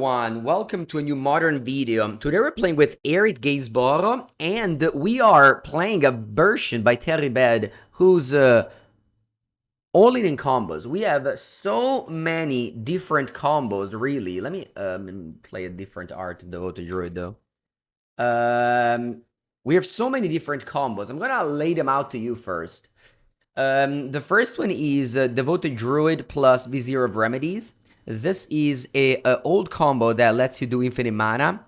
everyone, welcome to a new modern video. Today we're playing with Eric Gainsborough, and we are playing a version by Terry Bed who's all in combos. We have so many different combos, really. Let me play a different art of Devoted Druid though. We have so many different combos. I'm gonna lay them out to you first. The first one is Devoted Druid plus Vizier of Remedies. This is a old combo that lets you do infinite mana.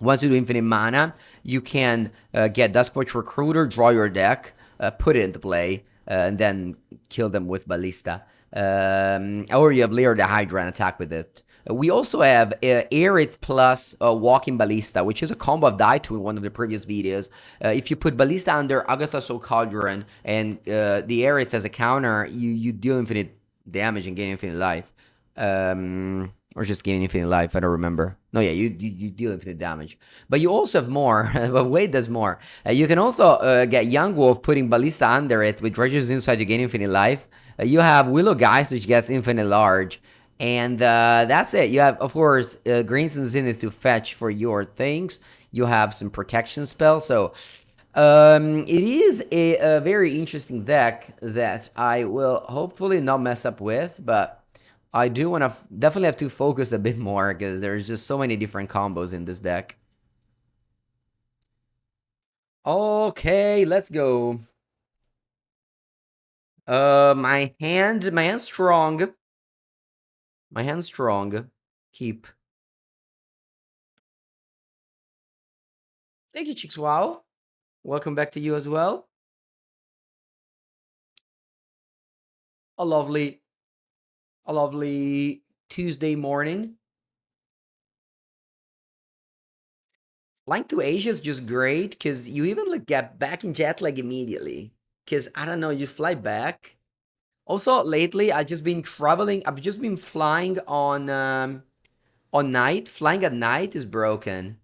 Once you do infinite mana, you can get Duskwatch Recruiter, draw your deck, put it into play, and then kill them with Ballista. Or you have Lair the Hydra and attack with it. We also have Aerith plus Walking Ballista, which is a combo I've died to in one of the previous videos. If you put Ballista under Agatha Soul Cauldron and the Aerith as a counter, you deal infinite damage and gain infinite life. Or just gain infinite life, I don't remember. No, yeah, you deal infinite damage. But you also have more, but wait, there's more. You can also get Young Wolf putting Ballista under it with Dredger's Inside to gain infinite life. You have Willow Geist, which gets infinite large. And that's it. You have, of course, Greenson's in it to fetch for your things. You have some protection spells. So it is a very interesting deck that I will hopefully not mess up with, but I do want to definitely have to focus a bit more because there's just so many different combos in this deck. Okay, let's go. My hand's strong. My hand's strong. Keep. Thank you, Chicks. Wow. Welcome back to you as well. A lovely Tuesday morning. Flying to Asia is just great because you even like get back in jet lag immediately. Because I don't know, you fly back. Also, lately I've just been traveling. I've just been flying on night. Flying at night is broken.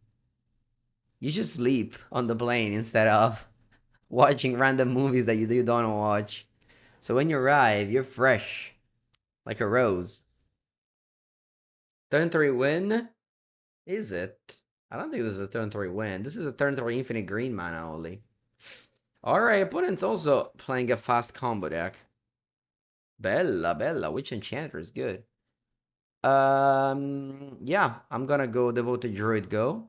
You just sleep on the plane instead of watching random movies that you don't watch. So when you arrive, you're fresh, like a rose. Turn 3 win? Is it? I don't think this is a turn 3 win. This is a turn 3 infinite green mana only. Alright, opponent's also playing a fast combo deck. Bella, Witch Enchanter is good. Yeah, I'm gonna go Devoted Druid go.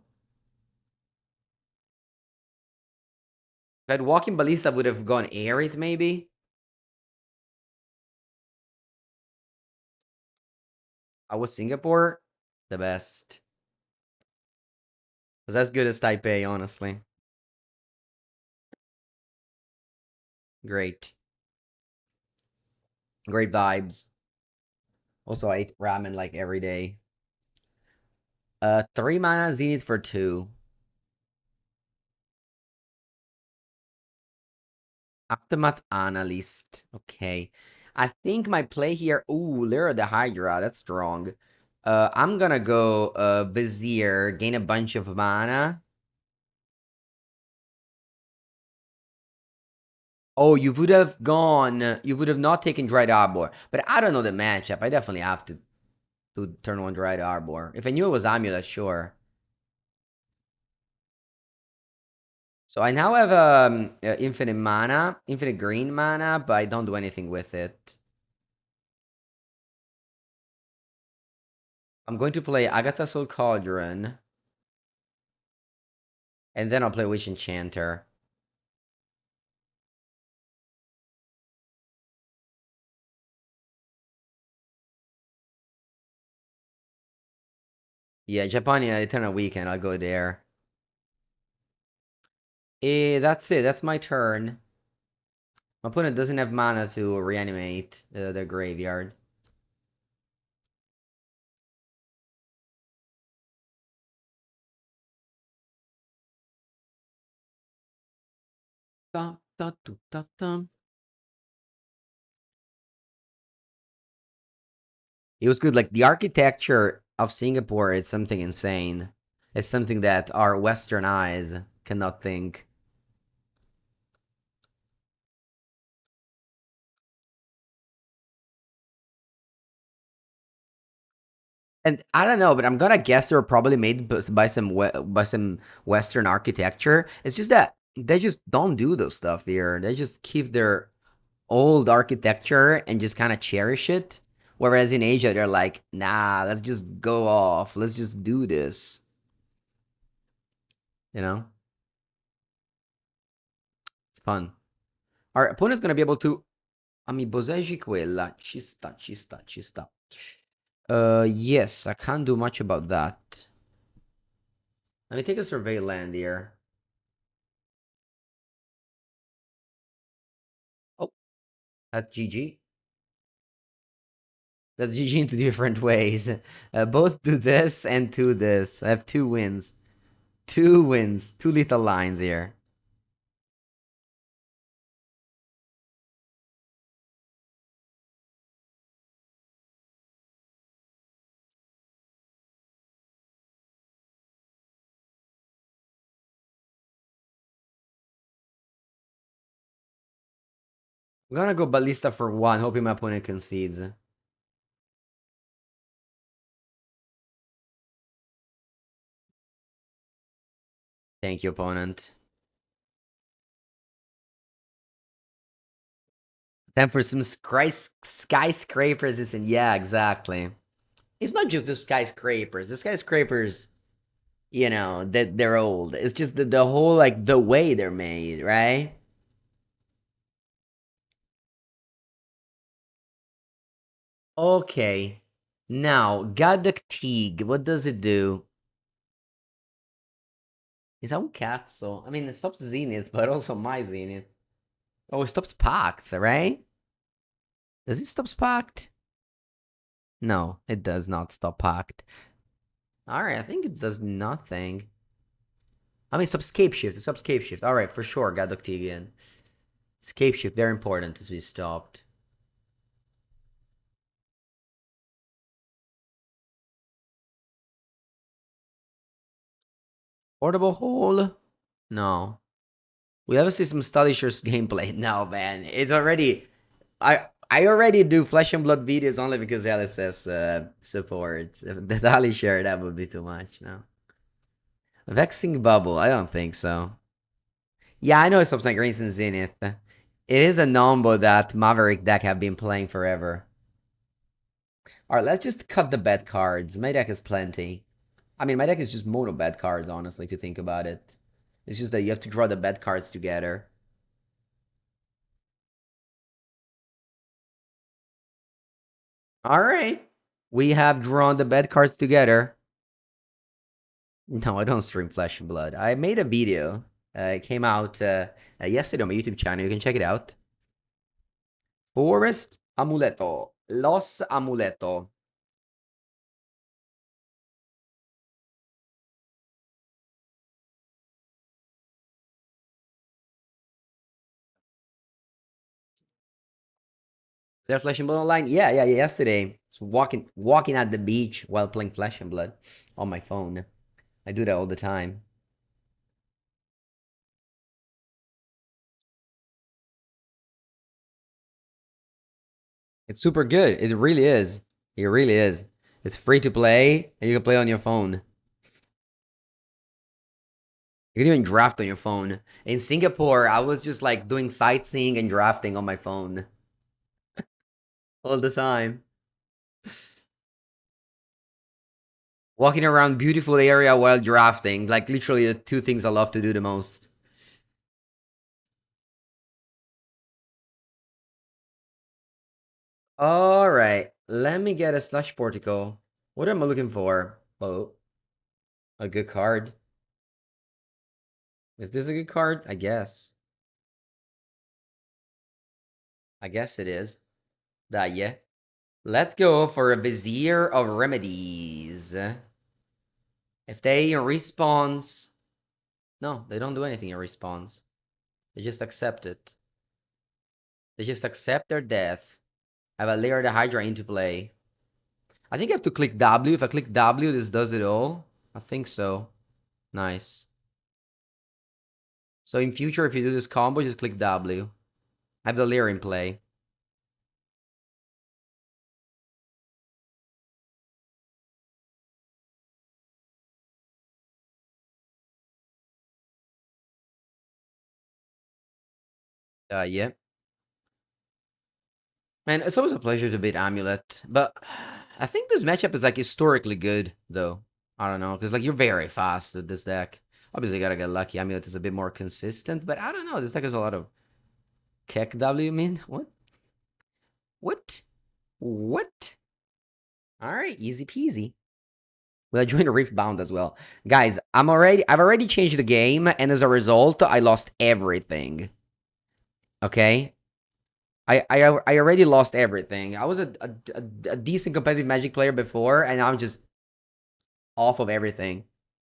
If I had Walking Ballista, would have gone Aerith maybe. I was Singapore, the best. Was as good as Taipei, honestly. Great. Great vibes. Also, I ate ramen like every day. 3 mana, Zenith for 2. Aftermath Analyst. Okay. I think my play here... Ooh, Lyra the Hydra. That's strong. I'm gonna go Vizier. Gain a bunch of mana. Oh, you would have gone... You would have not taken Dried Arbor. But I don't know the matchup. I definitely have to turn 1 Dried Arbor. If I knew it was Amulet, sure. So I now have infinite mana, infinite green mana, but I don't do anything with it. I'm going to play Agatha Soul Cauldron. And then I'll play Witch Enchanter. Yeah, Japania Eternal Weekend, I'll go there. That's it, that's my turn. My opponent doesn't have mana to reanimate their graveyard. Dun, dun, dun, dun, dun. It was good. Like the architecture of Singapore is something insane. It's something that our Western eyes cannot think. And I don't know, but I'm gonna guess they were probably made by some Western architecture. It's just that they just don't do those stuff here. They just keep their old architecture and just kind of cherish it. Whereas in Asia, they're like, nah, let's just go off. Let's just do this. You know? It's fun. Our opponent's gonna be able to. Ah, mi boseggi quella. Ci sta, ci sta, ci sta. Yes, I can't do much about that. Let me take a survey land here. Oh, that's GG. That's GG in two different ways. Both do this and do this. I have 2 wins. 2 wins. 2 little lines here. I'm gonna go ballista for 1, hoping my opponent concedes. Thank you, opponent. Time for some skyscrapers. Yeah, exactly. It's not just the skyscrapers. The skyscrapers, that they're old. It's just the whole, like, the way they're made, right? Okay. Now, Gadok Teague, what does it do? Is that un cazzo? I mean, it stops Zenith, but also my Zenith. Oh, it stops Pact, right? Does it stop Pact? No, it does not stop Pact. Alright, I think it does nothing. I mean, it stops Scape Shift. It stops Scape Shift. Alright, for sure, Gadok Teague again. Scape Shift, very important to be stopped. Portable hole? No. We have to see some Stalisher's gameplay. No, man. It's already... I already do Flesh and Blood videos only because LSS supports. If the Stalisher, that would be too much, no. Vexing Bubble, I don't think so. Yeah, I know it stops my Greens and Zenith. It is a nombo that Maverick deck have been playing forever. Alright, let's just cut the bad cards. My deck is plenty. I mean, my deck is just mono bad cards, honestly, if you think about it. It's just that you have to draw the bad cards together. Alright. We have drawn the bad cards together. No, I don't stream Flesh and Blood. I made a video. It came out yesterday on my YouTube channel. You can check it out. Forest Amuleto. Los Amuleto. Is there Flesh and Blood online? Yeah, yesterday. So walking at the beach while playing Flesh and Blood on my phone. I do that all the time. It's super good. It really is. It really is. It's free to play, and you can play on your phone. You can even draft on your phone. In Singapore, I was just like doing sightseeing and drafting on my phone all the time. Walking around beautiful area while drafting, like literally the 2 things I love to do the most. All right, let me get a Slush Portico. What am I looking for? Oh, a good card. Is this a good card? I guess. I guess it is. Yeah. Let's go for a Vizier of Remedies. If they response... No, they don't do anything in response. They just accept it. They just accept their death. I have a Layer the Hydra into play. I think I have to click W. If I click W, this does it all. I think so. Nice. So in future, if you do this combo, just click W. I have the Layer in play. Yeah. Man, it's always a pleasure to beat Amulet, but I think this matchup is like historically good, though. I don't know, because like you're very fast at this deck. Obviously, you gotta get lucky. Amulet is a bit more consistent, but I don't know. This deck has a lot of Keck W. You mean what? What? What? All right, easy peasy. Will I join a Rift Bound as well, guys? I've already changed the game, and as a result, I lost everything. Okay, I already lost everything. I was a decent competitive Magic player before, and I'm just off of everything.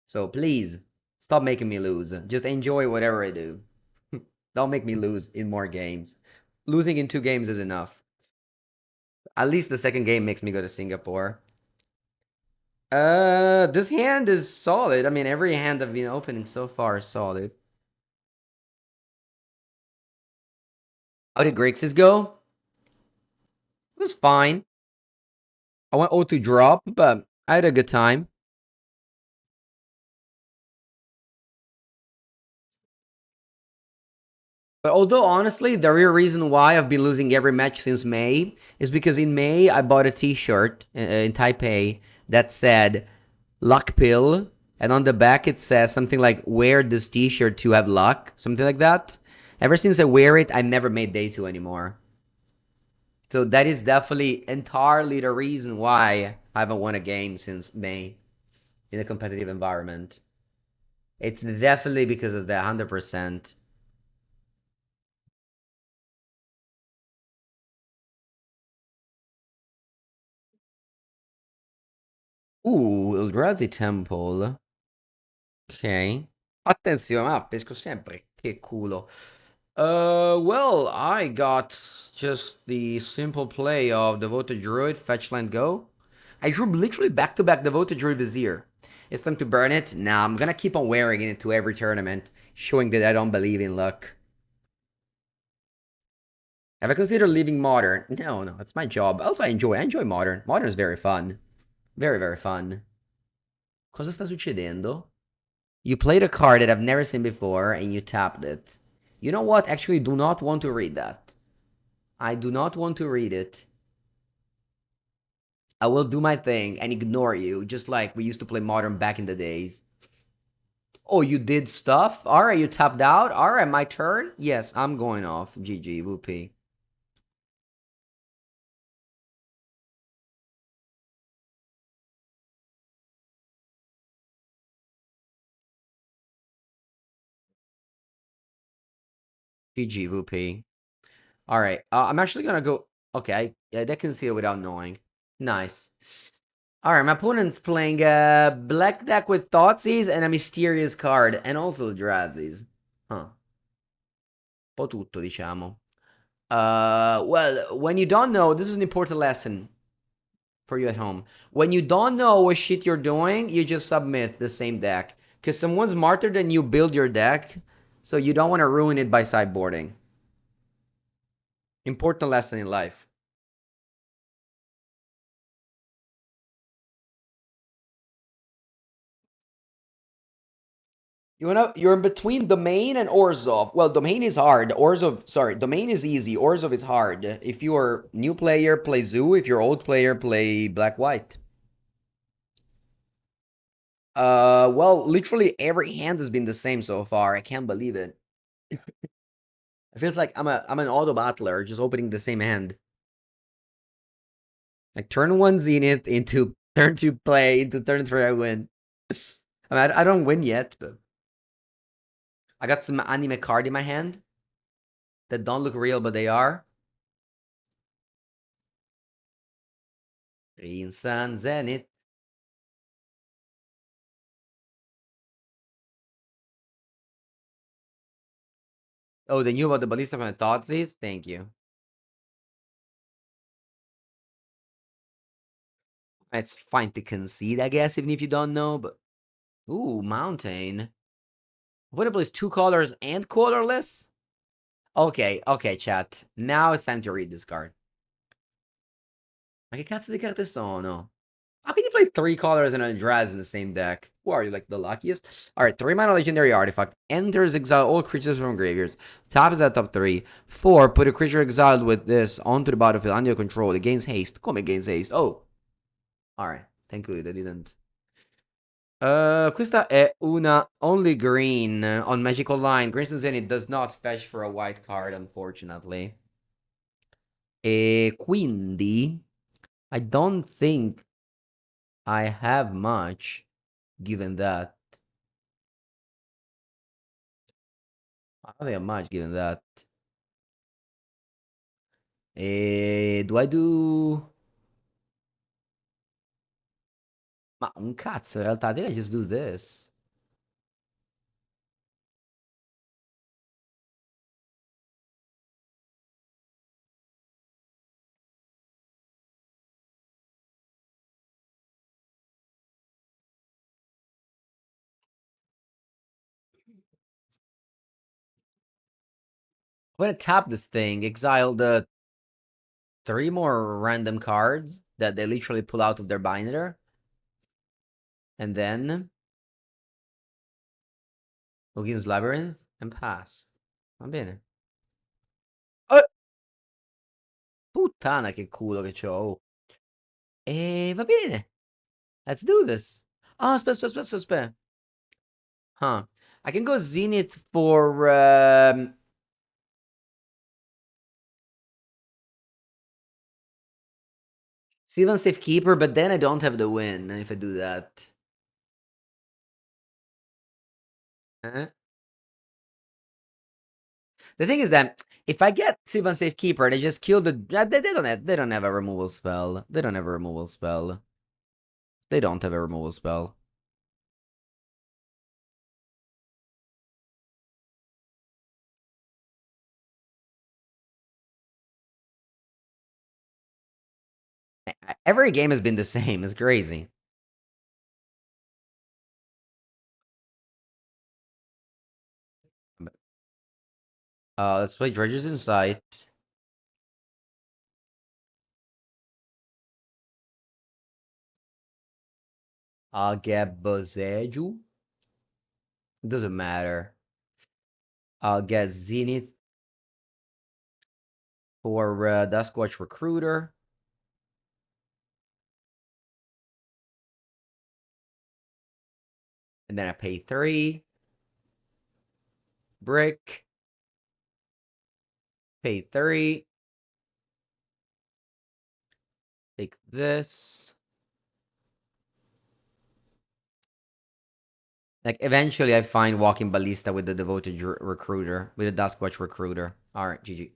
So please stop making me lose. Just enjoy whatever I do. Don't make me lose in more games. Losing in 2 games is enough. At least the second game makes me go to Singapore. This hand is solid. I mean, every hand I've been opening so far is solid. How did Grixis go? It was fine. I went 0 to drop, but I had a good time. But although honestly, the real reason why I've been losing every match since May is because in May I bought a T-shirt in Taipei that said "luck pill," and on the back it says something like "wear this T-shirt to have luck," something like that. Ever since I wear it, I never made day 2 anymore. So that is definitely entirely the reason why I haven't won a game since May in a competitive environment. It's definitely because of that, 100%. Ooh, Eldrazi Temple. Ok. Attenzione, ah, pesco sempre. Che culo. Well, I got just the simple play of Devoted Druid, Fetch Land Go. I drew literally back-to-back Devoted Druid Vizier. It's time to burn it? Nah, I'm gonna keep on wearing it into every tournament, showing that I don't believe in luck. Have I considered leaving Modern? No, no, it's my job. Also, I enjoy Modern. Modern is very fun. Very, very fun. Cosa sta succedendo? You played a card that I've never seen before and you tapped it. You know what? Actually, do not want to read that. I do not want to read it. I will do my thing and ignore you, just like we used to play Modern back in the days. Oh, you did stuff? Alright, you tapped out? Alright, my turn? Yes, I'm going off. GG, whoopee. GG, whoopee. Alright, I'm actually gonna go... Okay, yeah, they can see it without knowing. Nice. Alright, my opponent's playing a black deck with Thoughtseize and a mysterious card, and also Eldrazi's. Huh. Un po' tutto, diciamo. Well, when you don't know, this is an important lesson for you at home. When you don't know what shit you're doing, you just submit the same deck. Because someone's smarter than you build your deck, so you don't want to ruin it by sideboarding. Important lesson in life. You're in between Domain and Orzhov. Well, Domain is hard. Domain is easy. Orzhov is hard. If you're new player, play Zoo. If you're old player, play Black White. Well, literally every hand has been the same so far. I can't believe it. It feels like I'm an auto battler, just opening the same hand. Like turn 1 Zenith into turn 2 play into turn 3 I win. I mean, I don't win yet, but I got some anime card in my hand that don't look real, but they are. Rinsan Zenith. Oh, they knew about the Ballista from the Thoughtseize? Thank you. It's fine to concede, I guess, even if you don't know, but... Ooh, Mountain. What it plays 2 colors and colorless? Okay, okay, chat. Now it's time to read this card. Ma che cazzo di carte sono? How can you play 3 colors and Eldrazi in the same deck? Who are you, like the luckiest? Alright, 3 mana legendary artifact. Enters, exile all creatures from graveyards. Top is at top 3. 4, put a creature exiled with this onto the battlefield under your control. It gains haste. Come it gains haste. Oh. Alright, thankfully they didn't. Questa è una only green on Magical Line. Green Zenith does not fetch for a white card, unfortunately. E quindi I don't think I have much, given that. I don't think I have much, given that. Do I do... Ma un cazzo, in realtà, I think I just do this. I'm gonna tap this thing, exile the 3 more random cards that they literally pull out of their binder. And then... Hogan's Labyrinth and pass. Va bene. Puttana che culo che c'ho. E va bene. Let's do this. Oh, aspetta. Huh. I can go Zenith for... Sylvan Safekeeper, but then I don't have the win if I do that. The thing is that if I get Sylvan Safekeeper, they just kill the... They don't have a removal spell. They don't have a removal spell. They don't have a removal spell. Every game has been the same. It's crazy. Let's play Dredger's Insight. I'll get Boseju. Doesn't matter. I'll get Zenith for Duskwatch Recruiter. And then I pay 3. Brick. Pay 3. Take this. Like, eventually I find Walking Ballista with the Devoted Recruiter. With the Duskwatch Recruiter. Alright, GG.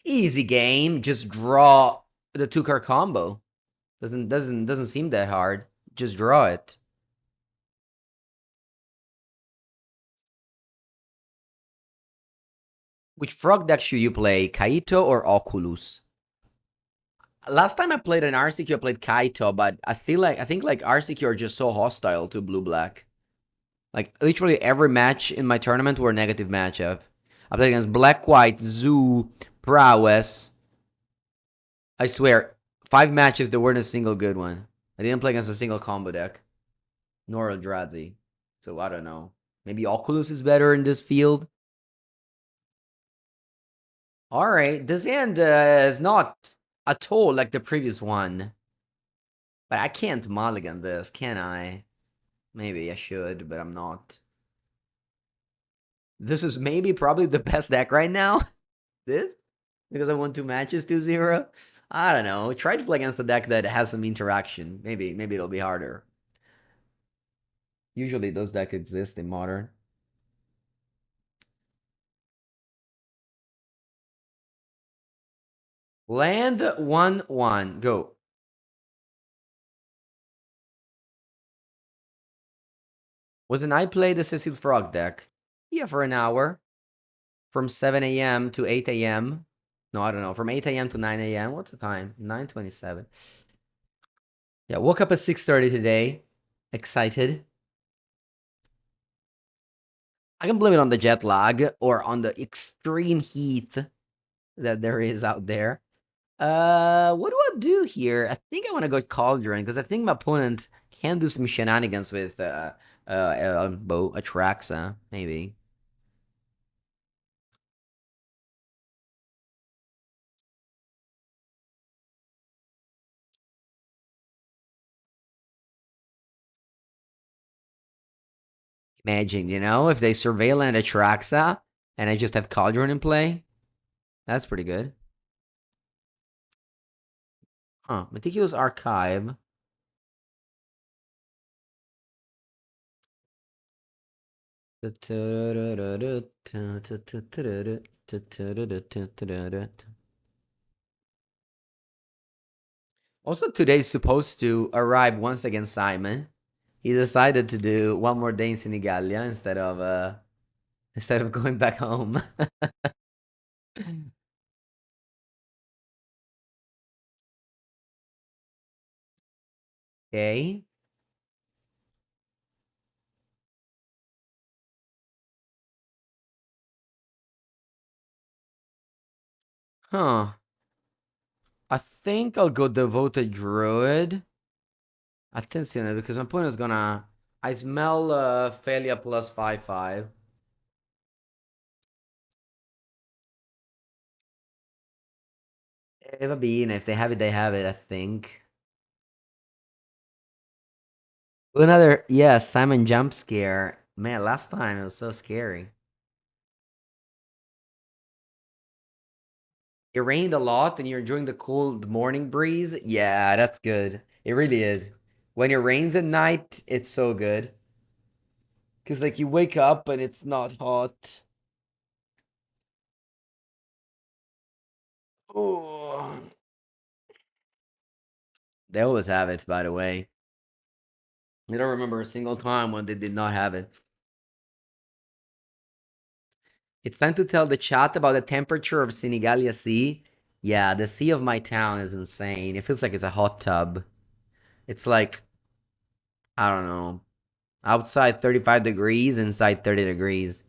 Easy game. Just draw the 2-card combo. Doesn't seem that hard. Just draw it. Which frog deck should you play? Kaito or Oculus? Last time I played an RCQ, I played Kaito, but I think RCQ are just so hostile to blue-black. Like, literally every match in my tournament were a negative matchup. I played against Black-White, Zoo, Prowess. I swear, 5 matches, there weren't a single good one. I didn't play against a single combo deck. Nor Eldrazi. So, I don't know. Maybe Oculus is better in this field? Alright, this hand is not at all like the previous one. But I can't mulligan this, can I? Maybe I should, but I'm not. This is maybe probably the best deck right now. This? Because I won 2 matches 2-0? I don't know. Try to play against a deck that has some interaction. Maybe it'll be harder. Usually those decks exist in Modern. Land 1/1. Go. Wasn't I play the Cecil Frog deck? Yeah, for an hour. From 7 a.m. to 8 a.m. No, I don't know. From 8 a.m. to 9 a.m. What's the time? 9:27. Yeah, woke up at 6:30 today. Excited. I can blame it on the jet lag or on the extreme heat that there is out there. What do I do here? I think I want to go Cauldron because I think my opponent can do some shenanigans with Atraxa, maybe. Imagine, if they surveil Atraxa and I just have Cauldron in play. That's pretty good. Huh. Meticulous Archive. Also, today's supposed to arrive once again, Simon. He decided to do one more day in Senigallia instead of going back home. Okay. Huh. I think I'll go Devoted Druid. Attenzione, because my opponent is gonna. I smell failure plus 5/5. Va bene, if they have it, they have it, I think. Another, yes, Simon jump scare. Man, last time it was so scary. It rained a lot and you're enjoying the cool morning breeze. Yeah, that's good. It really is. When it rains at night, it's so good. Because, like, you wake up and it's not hot. Oh. They always have it, by the way. I don't remember a single time when they did not have it. It's time to tell the chat about the temperature of Senigalia Sea. Yeah, the sea of my town is insane. It feels like it's a hot tub. It's like, I don't know, outside 35 degrees, inside 30 degrees.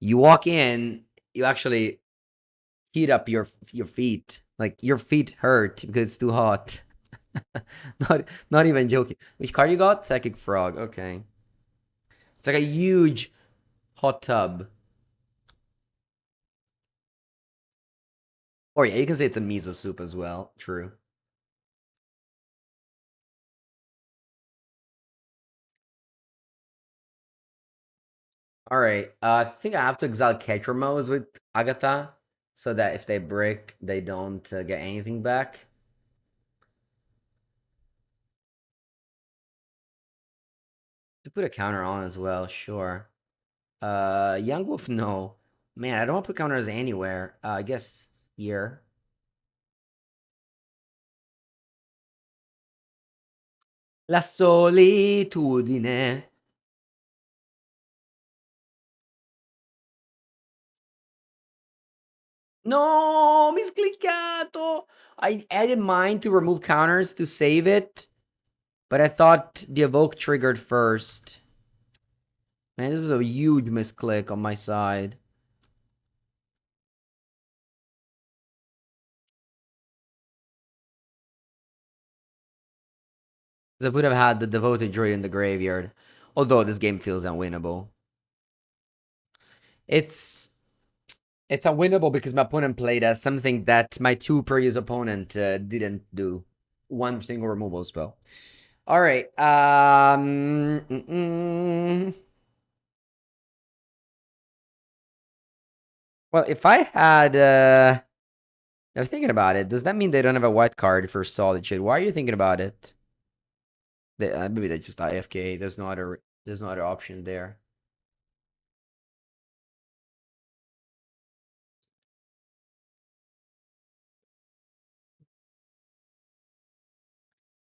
You walk in, you actually heat up your feet. Like your feet hurt because it's too hot. Not even joking. Which card you got? Psychic Frog. Okay. It's like a huge hot tub. Or yeah, you can say it's a miso soup as well. True. All right. I think I have to exile Ketramos with Agatha so that if they break, they don't get anything back. To put a counter on as well, sure. Young Wolf, no. Man, I don't want to put counters anywhere. I guess here. La solitudine. No, miscliccato. I added mine to remove counters to save it, but I thought the evoke triggered first. Man, this was a huge misclick on my side. Because I would have had the devoted druid in the graveyard. Although this game feels unwinnable. It's unwinnable because my opponent played as something that my two previous opponent didn't do. One single removal spell. All right. Well, if I had, I was thinking about it. Does that mean they don't have a white card for solid shit? Why are you thinking about it? Maybe they just IFK. There's no other option there.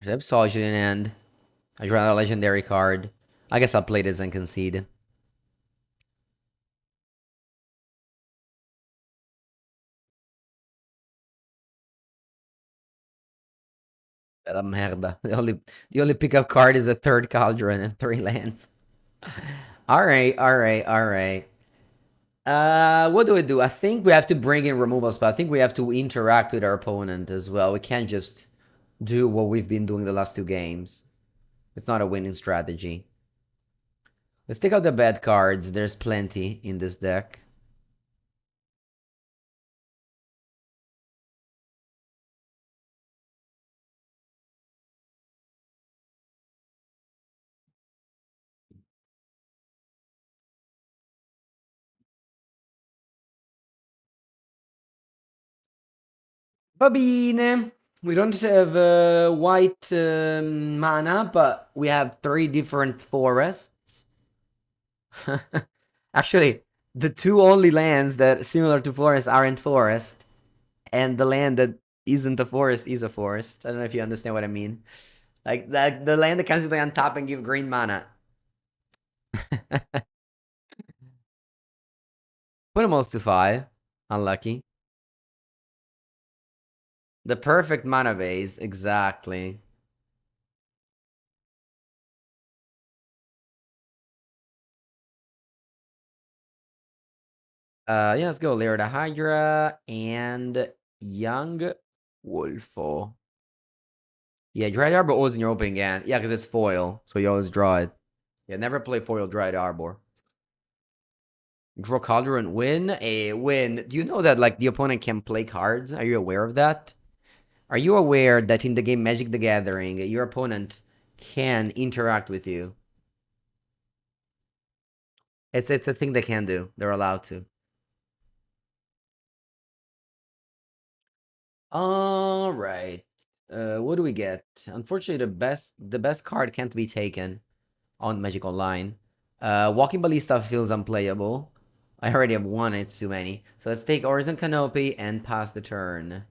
I have Solid in hand. I draw a legendary card. I guess I'll play this and concede. Bella merda. The only pickup card is a third Cauldron and 3 lands. Alright, alright, alright. What do we do? I think we have to bring in removal spell. I think we have to interact with our opponent as well. We can't just do what we've been doing the last two games. It's not a winning strategy. Let's take out the bad cards. There's plenty in this deck. Va bene. We don't have white mana, but we have three different forests. Actually, the two only lands that similar to forest aren't forest, and the land that isn't a forest is a forest. I don't know if you understand what I mean. Like the land that comes to play on top and give green mana. Put them all to 5. Unlucky. The perfect mana base, exactly. Yeah, let's go. Lair the Hydra and Young Wolfo. Yeah, Dried Arbor always in your opening hand. Yeah, because it's foil, so you always draw it. Yeah, never play foil Dried Arbor. Draw Cauldron, win? A win. Do you know that like the opponent can play cards? Are you aware of that? Are you aware that in the game Magic the Gathering, your opponent can interact with you? It's a thing they can do. They're allowed to. All right. What do we get? Unfortunately, the best card can't be taken on Magic Online. Walking Ballista feels unplayable. I already have one, it's too many. So let's take Orison Canopy and pass the turn.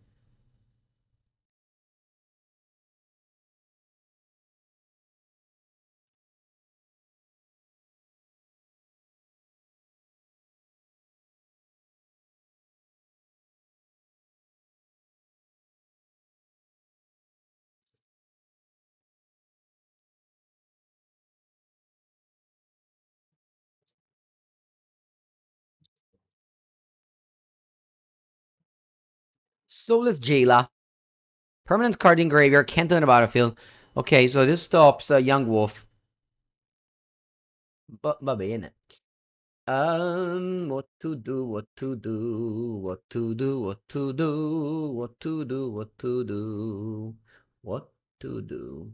Soulless Jailer. Permanent card in graveyard, can't do in the battlefield. Okay, so this stops Young Wolf. Va bene. What to do, what to do, what to do, what to do, what to do, what to do, what to do.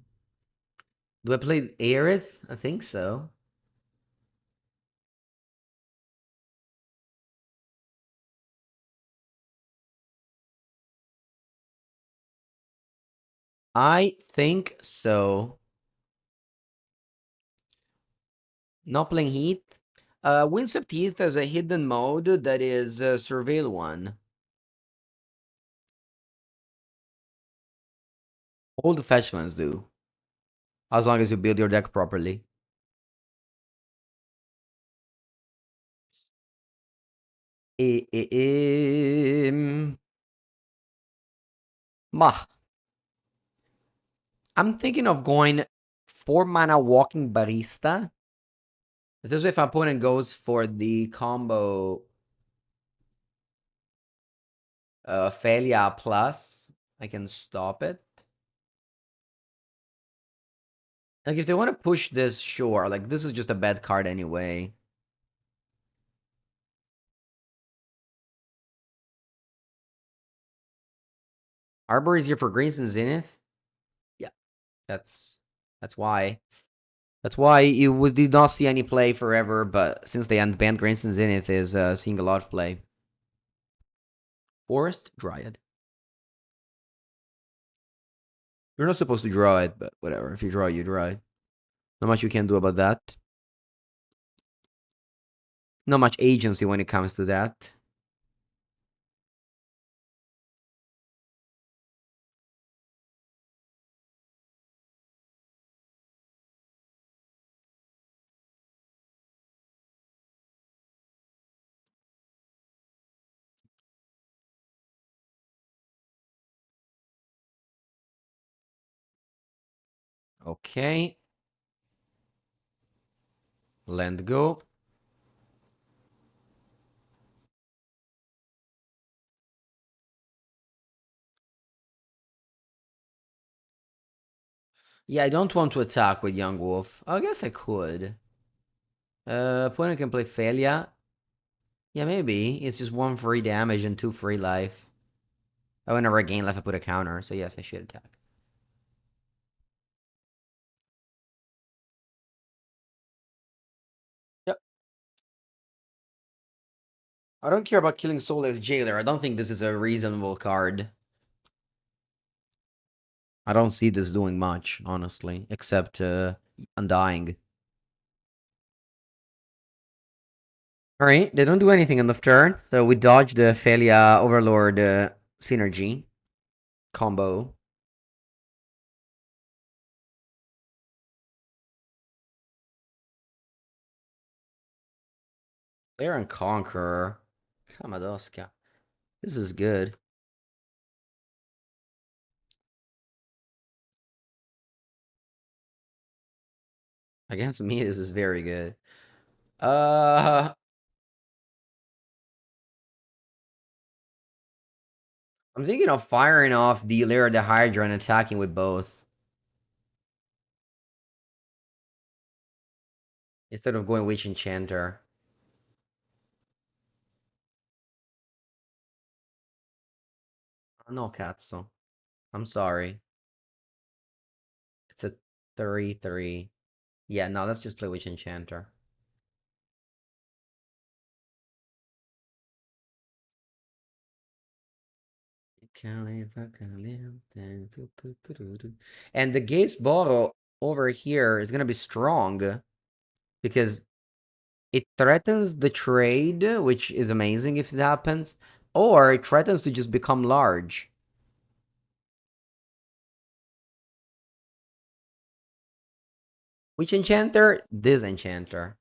Do I play Aerith? I think so. I think so. Not playing Heat. Windswept Heath has a hidden mode that is Surveil 1. All the fetch lands do. As long as you build your deck properly. Mah. I'm thinking of going 4 mana Walking Barista. This way, if my opponent goes for the combo Failure Plus, I can stop it. Like, if they want to push this, sure. Like, this is just a bad card anyway. Arbor is here for Greens and Zenith. Yeah, that's why. That's why it was did not see any play forever, but since they unbanned Greens and Zenith is seeing a lot of play. Forest Dryad. You're not supposed to draw it, but whatever. If you draw, you draw it. Not much you can do about that. Not much agency when it comes to that. Okay. Land go. Yeah, I don't want to attack with Young Wolf. I guess I could. Opponent can play Failure. Yeah, maybe. It's just 1 free damage and 2 free life. Oh, whenever I gain life, I put a counter. So yes, I should attack. Yep. I don't care about killing Soulless Jailer. I don't think this is a reasonable card. I don't see this doing much, honestly, except Undying. Alright, they don't do anything on the turn, so we dodge the Felia Overlord synergy combo. Lair and Conqueror. Kamadoska. This is good. Against me, this is very good. Uh, I'm thinking of firing off the Lair the Hydra and attacking with both. Instead of going Witch Enchanter. No, Katsu. I'm sorry. It's a 3-3. Yeah, no, let's just play Witch Enchanter. And the Gaze Bottle over here is gonna be strong because it threatens the trade, which is amazing if it happens, or it threatens to just become large. Which enchanter? This enchanter.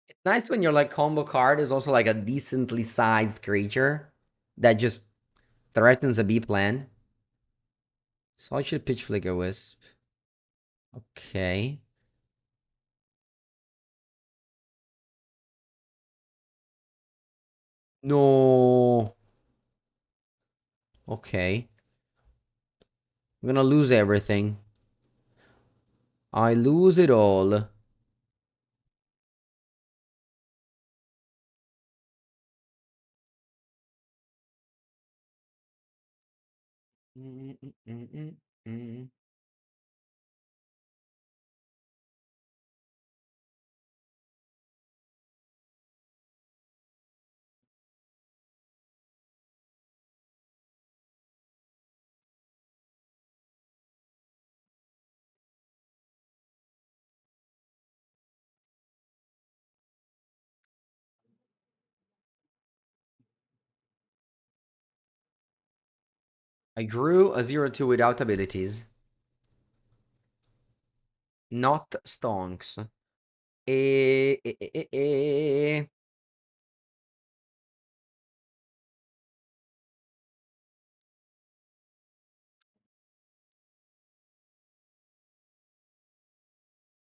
It's nice when your like combo card is also like a decently sized creature that just threatens a B plan. So I should pitch Flicker Wisp. Okay. No. Okay. I'm gonna lose everything. I lose it all. I drew a 0-2 without abilities. Not stonks. Eh, eh, eh, eh, eh.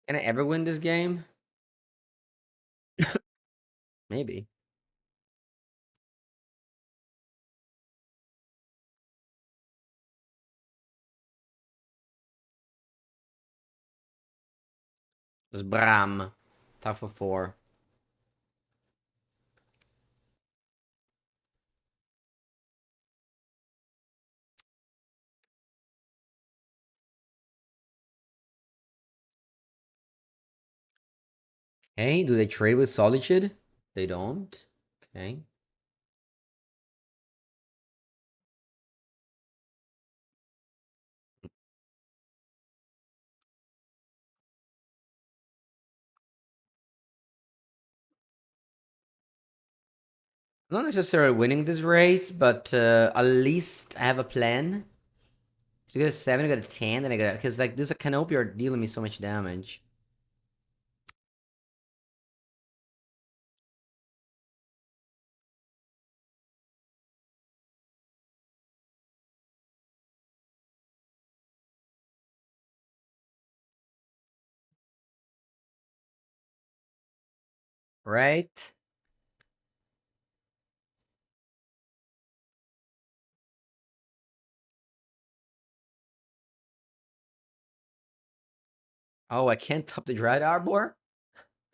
Can I ever win this game? Maybe. It's Bram. Tough for 4. Hey, do they trade with Solitude? They don't. Okay. I'm not necessarily winning this race, but at least I have a plan. So you got a 7, you got a 10, then I got because like this a Canopy are dealing me so much damage. Right? Oh, I can't top the Dread Arbor?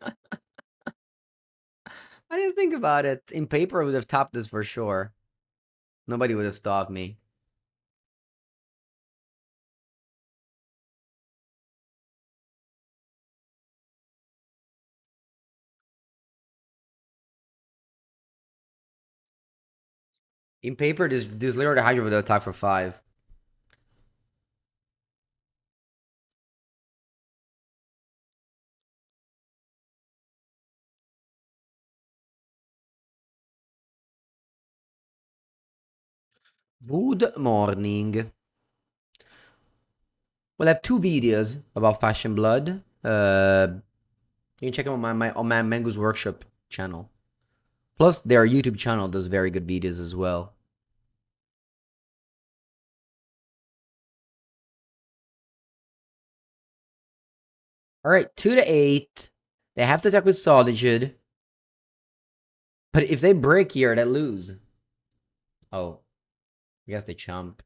I didn't think about it. In paper, I would have topped this for sure. Nobody would have stopped me. In paper, this Lyra the Hydra would have attacked for 5. Good morning. Well, I have 2 videos about Fashion Blood. You can check them on my Mango's Workshop channel. Plus, their YouTube channel does very good videos as well. Alright, 2 to 8. They have to attack with Solitude. But if they break here, they lose. Oh. I guess they chump.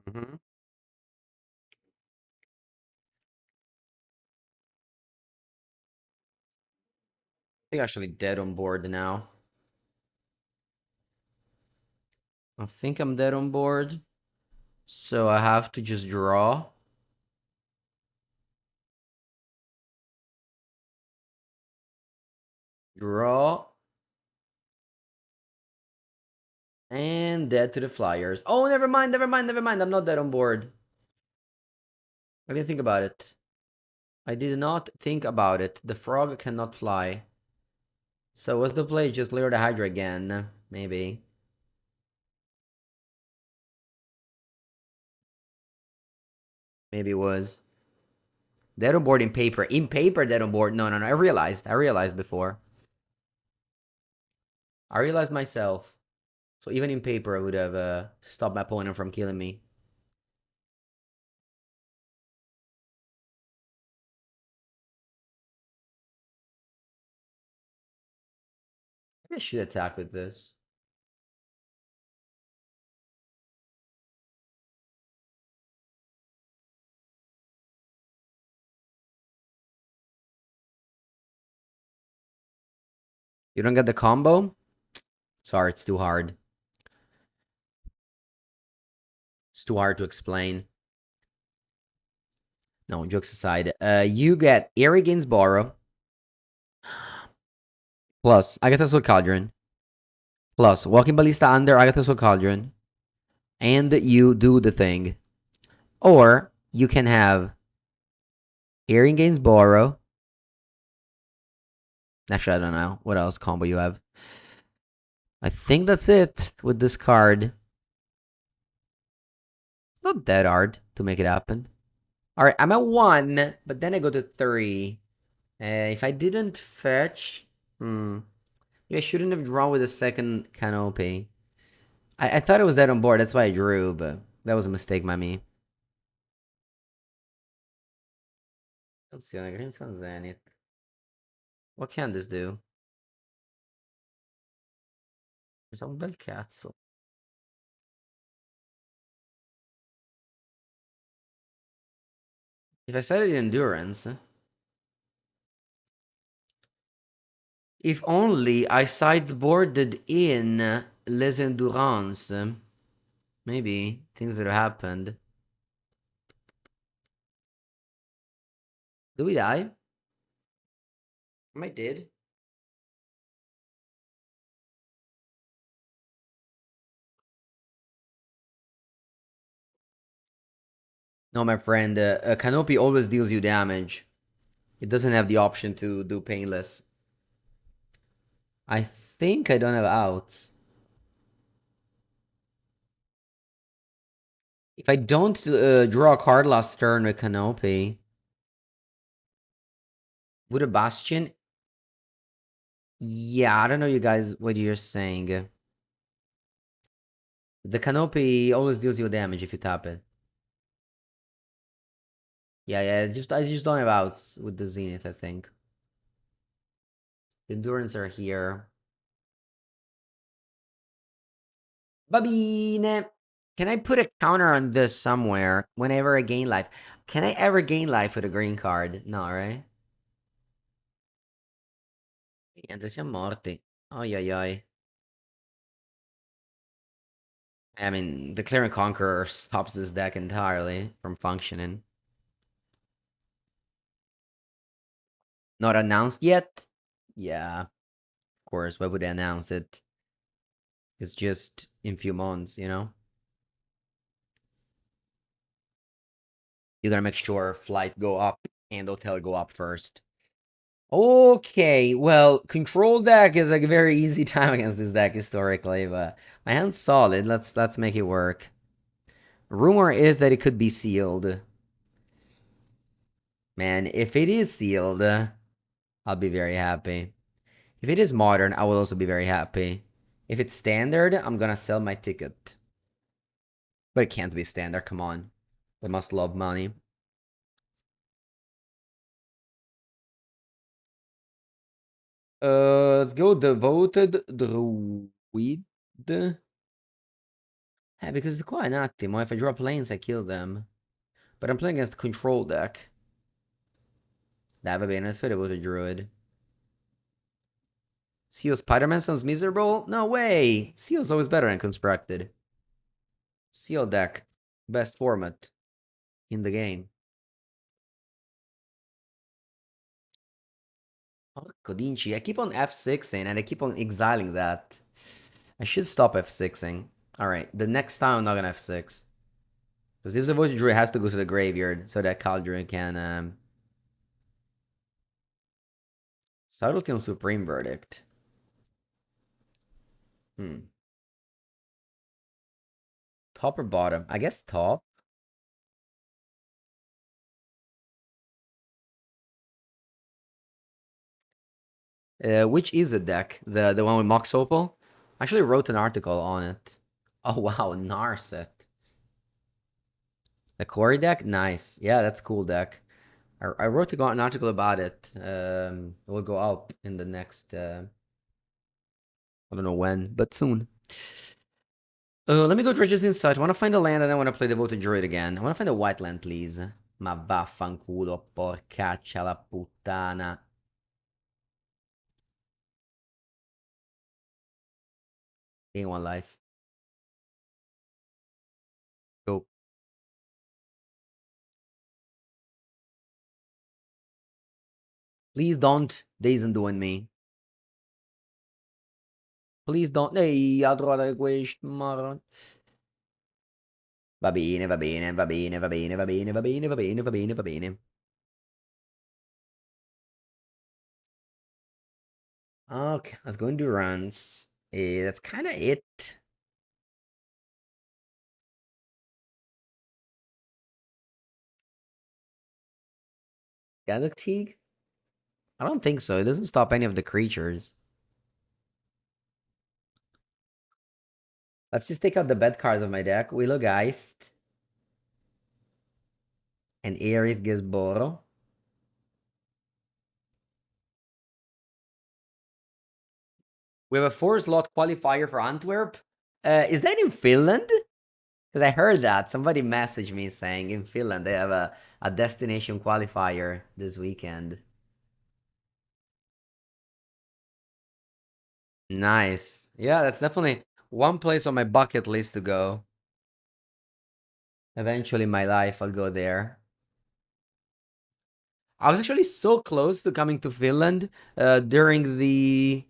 Mm-hmm. I think I'm actually dead on board now. I think I'm dead on board. So I have to just draw. Draw. And dead to the Flyers. Oh, never mind. I'm not dead on board. I didn't think about it. I did not think about it. The frog cannot fly. So what's the play? Just lure the Hydra again. Maybe. Maybe it was. Dead on board in paper. In paper, dead on board. No. I realized. I realized before. I realized myself. So even in paper, I would have stopped my opponent from killing me. I should attack with this. You don't get the combo? Sorry, it's too hard. It's too hard to explain. No, jokes aside. You get Airy Gainsborough. Plus Agatha's Cauldron. Plus Walking Ballista under Agatha's Cauldron. And you do the thing. Or you can have Airy Gainsborough. Actually, I don't know what else combo you have. I think that's it with this card. It's not that hard to make it happen. Alright, I'm at 1, but then I go to 3. If I didn't fetch... I shouldn't have drawn with a second canopy. I thought it was dead on board, that's why I drew, but that was a mistake by me. Attenzione, Crimson Zenith. What can this do? Mi sa un bel cazzo. If I set it in Endurance... If only I sideboarded in Les Endurance. Maybe things would have happened. Do we die? I did. No, my friend. A Canopy always deals you damage. It doesn't have the option to do painless. I think I don't have outs. If I don't draw a card last turn with Canopy, would a Bastion? Yeah, I don't know, you guys, what you're saying. The Canopy always deals you damage if you tap it. Yeah, I just don't have outs with the Zenith, I think. The Endurance are here. Babine. Can I put a counter on this somewhere whenever I gain life? Can I ever gain life with a green card? No, right? Niente, siamo morti. Oi, oi, oi. I mean, the Clear and Conqueror stops this deck entirely from functioning. Not announced yet? Yeah, of course. Why would they announce it? It's just in few months, you know? You gotta make sure flight go up and hotel go up first. Okay, well, control deck is like a very easy time against this deck historically, but my hand's solid. Let's make it work. Rumor is that it could be sealed. Man, if it is sealed, I'll be very happy. If it is modern, I will also be very happy. If it's standard, I'm gonna sell my ticket. But it can't be standard, come on. They must love money. Let's go devoted druid. Yeah, because it's quite an active. If I drop lanes, I kill them. But I'm playing against control deck. That would be nice for devoted druid. Seal Spider-Man sounds miserable? No way! Seal's always better than constructed. Seal deck. Best format in the game. Oh, Kodinchi. I keep on F6ing and I keep on exiling that. I should stop F6ing. Alright, the next time I'm not gonna F6. Because if the Devoted Druid has to go to the graveyard so that Cauldron can Subtlety on Supreme Verdict. Top or bottom? I guess top. Which is the deck? The one with Mox Opal? I actually wrote an article on it. Oh wow, Narset. The Quarry deck? Nice. Yeah, that's cool deck. I wrote an article about it. It will go up in the next I don't know when, but soon. Let me go Dredge's Insight. I want to find a land and I want to play Devoted Druid again. I want to find a white land, please. Ma vaffanculo, porcaccia la puttana. Gain one life. Go. Please don't Days Undoing me. Please don't. Ehi, altro questo, marron. Va bene, va bene, va bene, va bene, va bene, va bene, va bene, va bene, va bene. Okay, let's go and do runs. That's kind of it. Galactique? I don't think so. It doesn't stop any of the creatures. Let's just take out the bad cards of my deck. Willow Geist. And Aerith Gizboro. We have a 4-slot qualifier for Antwerp. Is that in Finland? Because I heard that. Somebody messaged me saying in Finland they have a destination qualifier this weekend. Nice. Yeah, that's definitely one place on my bucket list to go. Eventually in my life, I'll go there. I was actually so close to coming to Finland during the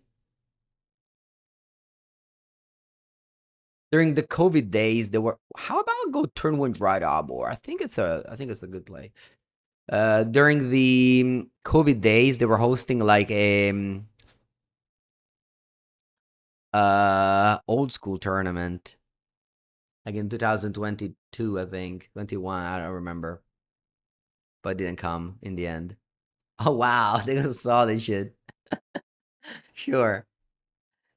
COVID days. They were, how about go turn one right Arbor? I think it's a good play. During the COVID days, they were hosting like a old school tournament. Like in 2022, I think. 21, I don't remember. But didn't come in the end. Oh wow, they was solid shit. Sure.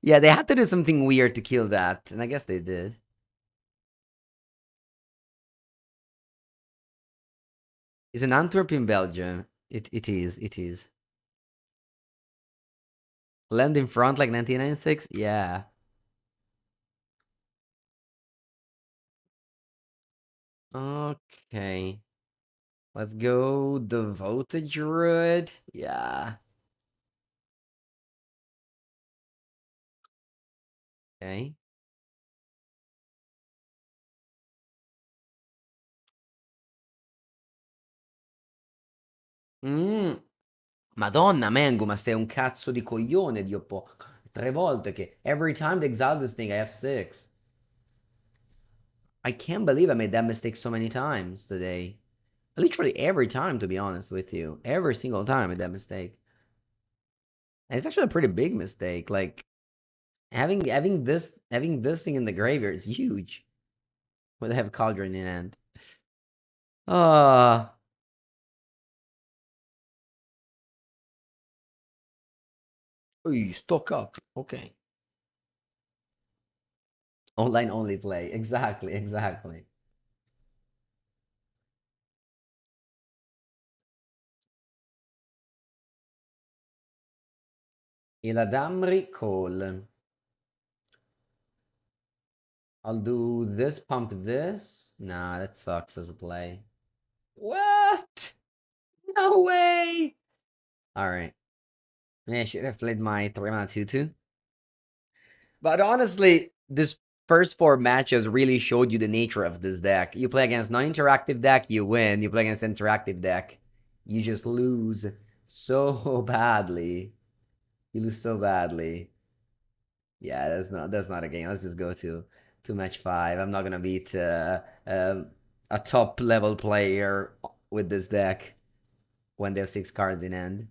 Yeah, they had to do something weird to kill that, and I guess they did. It's in Antwerp in Belgium. It is. It is. Land in front like 1996? Yeah. Okay. Let's go Devoted Druid. Yeah. Okay. Mm. Madonna, Mango, ma sei un cazzo di coglione, Dio porco. 3 volte che... Every time they exile this thing, I have 6. I can't believe I made that mistake so many times today. Literally every time, to be honest with you. Every single time I made that mistake. And it's actually a pretty big mistake. Like, having this thing in the graveyard is huge. When they have Cauldron in hand. Ah, stock up. Okay. Online only play. Exactly, exactly. Iladamri Cole. I'll do this, pump this. Nah, that sucks as a play. What? No way! Alright. Yeah, I should have played my 3 mana 2/2. But honestly, this first 4 matches really showed you the nature of this deck. You play against non-interactive deck, you win. You play against interactive deck, you just lose so badly. You lose so badly. Yeah, that's not a game. Let's just go to match 5. I'm not gonna beat a top level player with this deck when they have 6 cards in hand.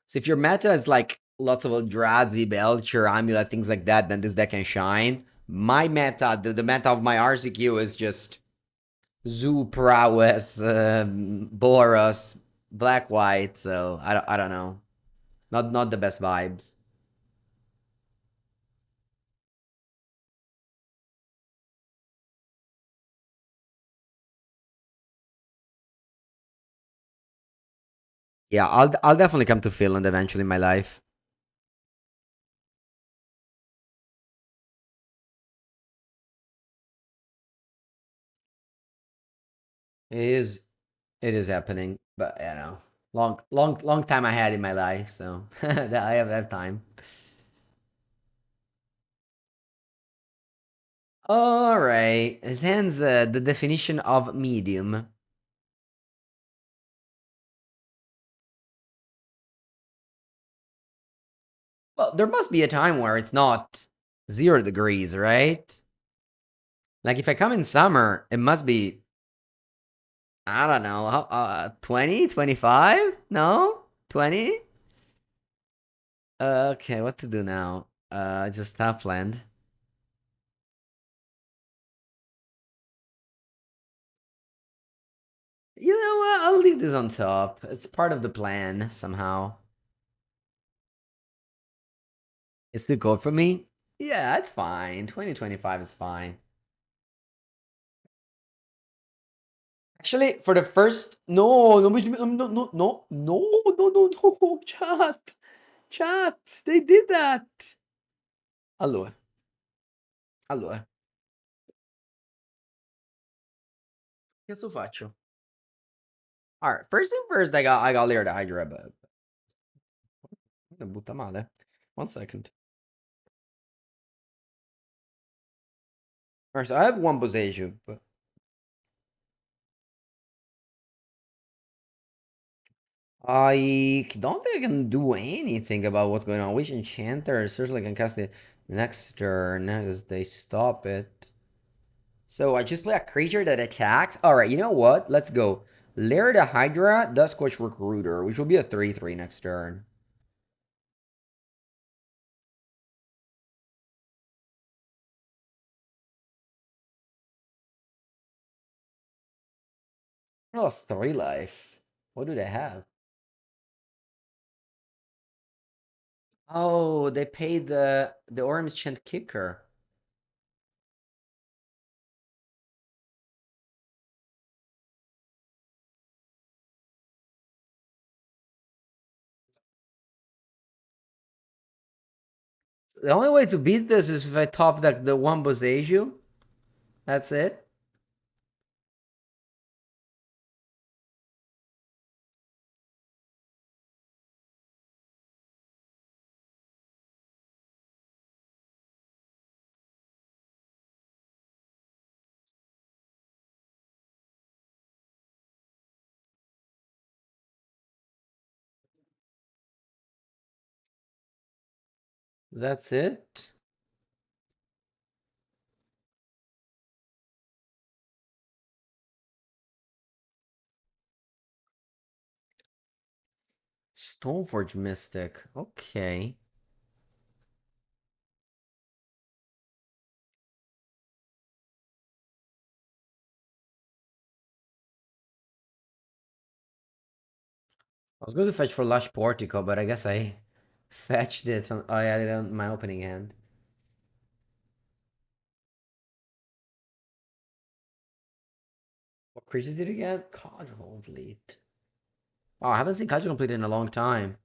So if your meta is like lots of Eldrazi, Belcher, Amulet, things like that, then this deck can shine. My meta, the meta of my RCQ is just Zoo Prowess, Boros, Black White. So I don't know. Not the best vibes. Yeah, I'll definitely come to Finland eventually in my life. It is it is happening, but long time ahead in my life, so that I have that time. All right, hence the definition of medium. Well, there must be a time where it's not 0 degrees, right? Like if I come in summer, it must be, I don't know, 20, 25? No? 20? Okay, what to do now? Just top land. You know what? I'll leave this on top. It's part of the plan somehow. It's too cold for me? Yeah, it's fine. 2025 is fine. Actually, for the first no, no, no, no, no, no, no, no, no, chat, chat, they did that. Allora, allora, che cazzo faccio? All right, first thing first, I got Lair to Hydra, but butta male. 1 second. All right, so I have one Boseiju, but I don't think I can do anything about what's going on. Which enchanter certainly can cast it next turn as they stop it. So I just play a creature that attacks. All right, you know what? Let's go. Lair the Hydra, Duskwatch Recruiter, which will be a 3/3 next turn. I lost 3 life. What do they have? Oh, they paid the Orange Chant Kicker. The only way to beat this is if I top deck the one Boseiju. That's it. That's it. Stoneforge Mystic. Okay. I was going to fetch for Lush Portico, but I guess I fetched it. I added it on my opening hand. What creatures did you get? Card Complete. Oh, I haven't seen Card Complete in a long time.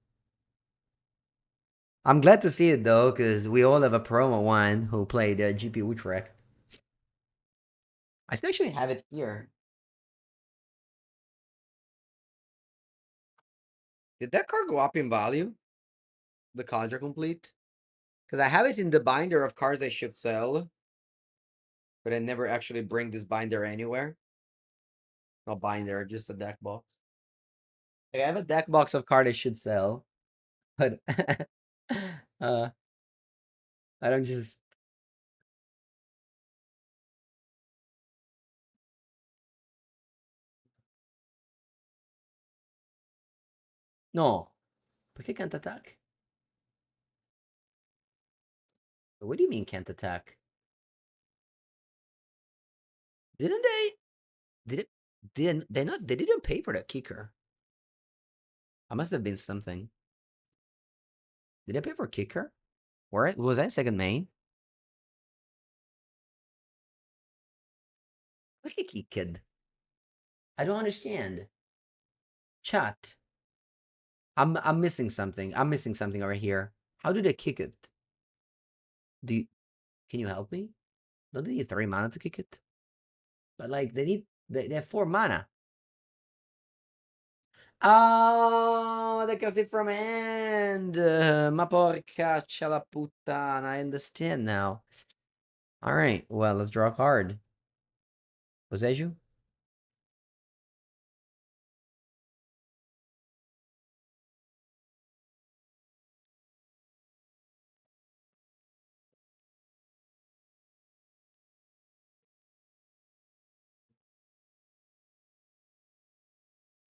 I'm glad to see it though, because we all have a promo one who played GP Utrecht. I still actually have it here. Did that card go up in value? The Conjure Complete? Because I have it in the binder of cards I should sell, but I never actually bring this binder anywhere. Not binder, just a deck box. Like, I have a deck box of cards I should sell, but uh, I don't just. No. Perché can't attack? What do you mean can't attack? Didn't they? Did it? Didn't they not? They didn't pay for that kicker. I must have been something. Did I pay for kicker? Where was I second main? What he kicked? I don't understand. Chat. I'm missing something. I'm missing something over here. How did I kick it? Do you, can you help me? Don't they need 3 mana to kick it? But like they have 4 mana. Oh, they cast it from hand. Ma porcaccia la puttana. I understand now. All right. Well, let's draw a card. Was that you?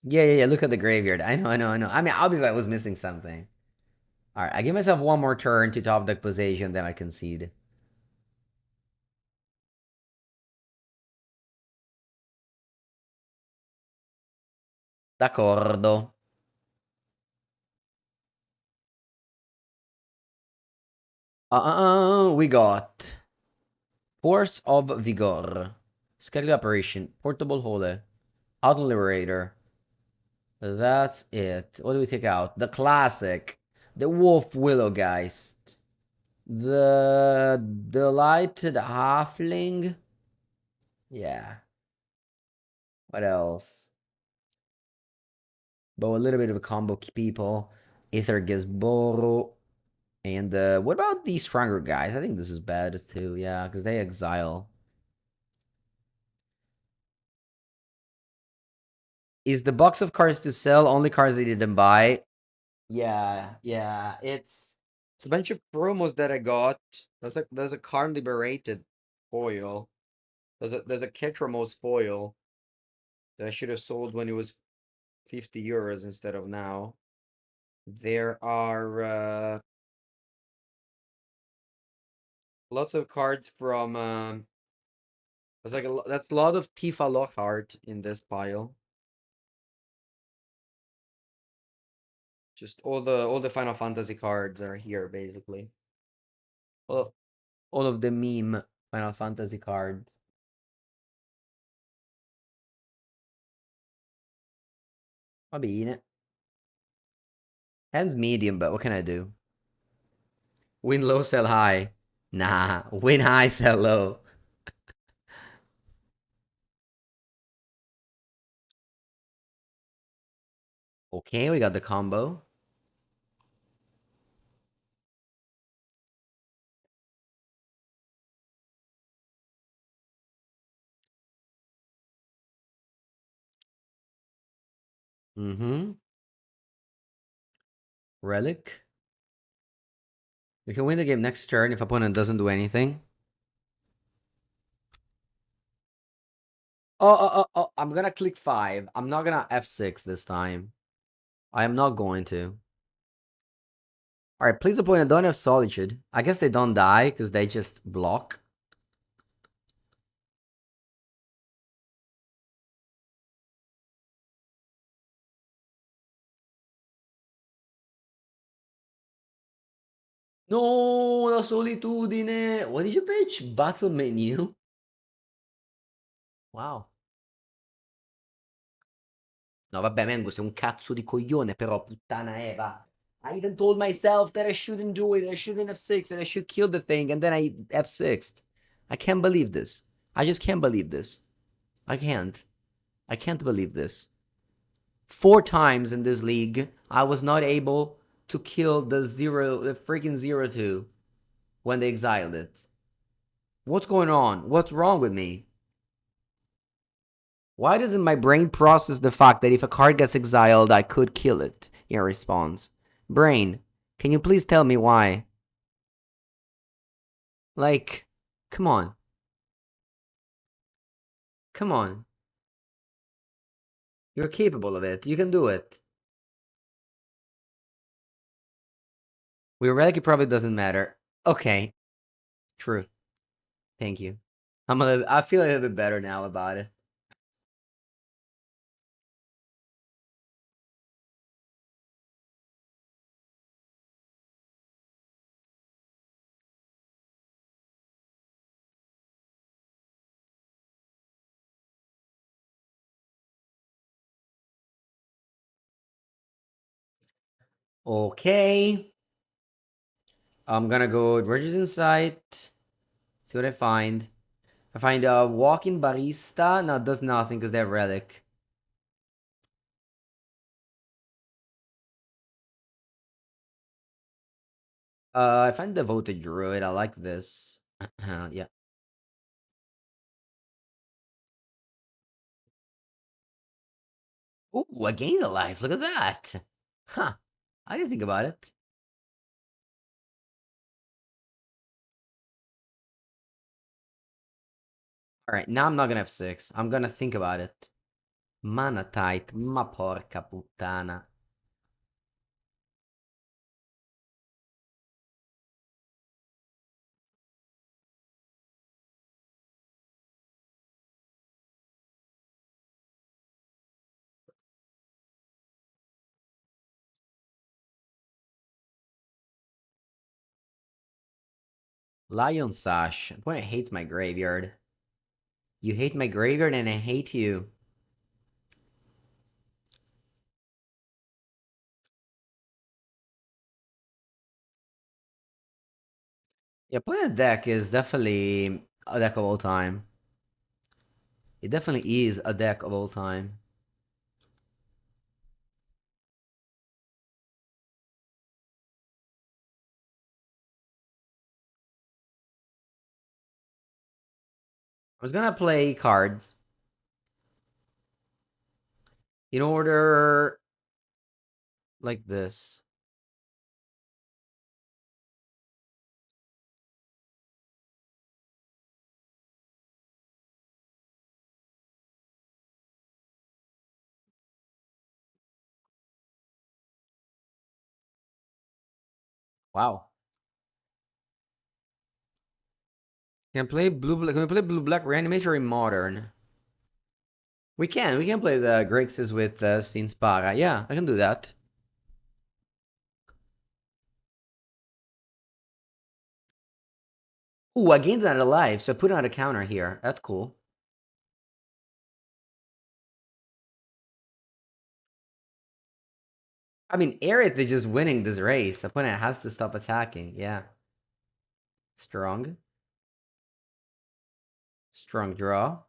Yeah. Look at the graveyard. I know. I mean, obviously I was missing something. All right. I give myself one more turn to top deck position, then I concede. D'accordo. We got Force of Vigor, Schedule Operation, Portable Hole, Auto Liberator. That's it. What do we take out? The classic, the Wolf Willowgeist, the Delighted Halfling. Yeah. What else? But a little bit of a combo people. Aether Gizboro. And what about these stronger guys? I think this is bad too. Yeah, because they exile. Is the box of cards to sell only cards they didn't buy? Yeah. It's a bunch of promos that I got. There's a Karn Liberated foil. There's a Ketramos foil that I should have sold when it was 50 euros instead of now. There are lots of cards from there's like that's a lot of Tifa Lockhart in this pile. Just all the Final Fantasy cards are here basically. Well, all of the meme Final Fantasy cards. Va bene. Hand's medium, but what can I do? Win low, sell high. Nah, win high, sell low. Okay, we got the combo. Mm-hmm. Relic. We can win the game next turn if opponent doesn't do anything. Oh, I'm gonna click 5. I'm not gonna F6 this time. I am not going to. Alright, please opponent don't have Solitude. I guess they don't die because they just block. No, la solitudine. What did you pitch? Battle menu? Wow. No, vabbè, Mengu, sei un cazzo di coglione, però, puttana Eva. I even told myself that I shouldn't do it, I shouldn't F6, that I should kill the thing, and then I F6'd. I can't believe this. I just can't believe this. I can't. I can't believe this. 4 times in this league, I was not able to kill the freaking 0-2 when they exiled it. What's going on? What's wrong with me? Why doesn't my brain process the fact that if a card gets exiled, I could kill it in response? Brain, can you please tell me why? Like, come on. Come on. You're capable of it. You can do it. We Relic probably doesn't matter. Okay. True. Thank you. I feel a little bit better now about it. Okay. I'm gonna go Regis Insight. See what I find. I find a walking barista. No, it does nothing because they have relic. I find devoted druid. I like this. Yeah. Ooh, I gained a life. Look at that. Huh. I didn't think about it. All right, now I'm not gonna have 6. I'm gonna think about it. Mana tight. Ma porca puttana. Lion Sash. Boy, I hate my graveyard. You hate my graveyard and I hate you. Yeah, Planet deck is definitely a deck of all time. It definitely is a deck of all time. I was gonna play cards in order like this. Wow. Can we play blue black reanimate or in modern? We can. We can play the Grixis with Sinspara. Yeah, I can do that. Ooh, I gained another life, so I put another counter here. That's cool. I mean, Aerith is just winning this race. Opponent has to stop attacking. Yeah. Strong. Strong draw.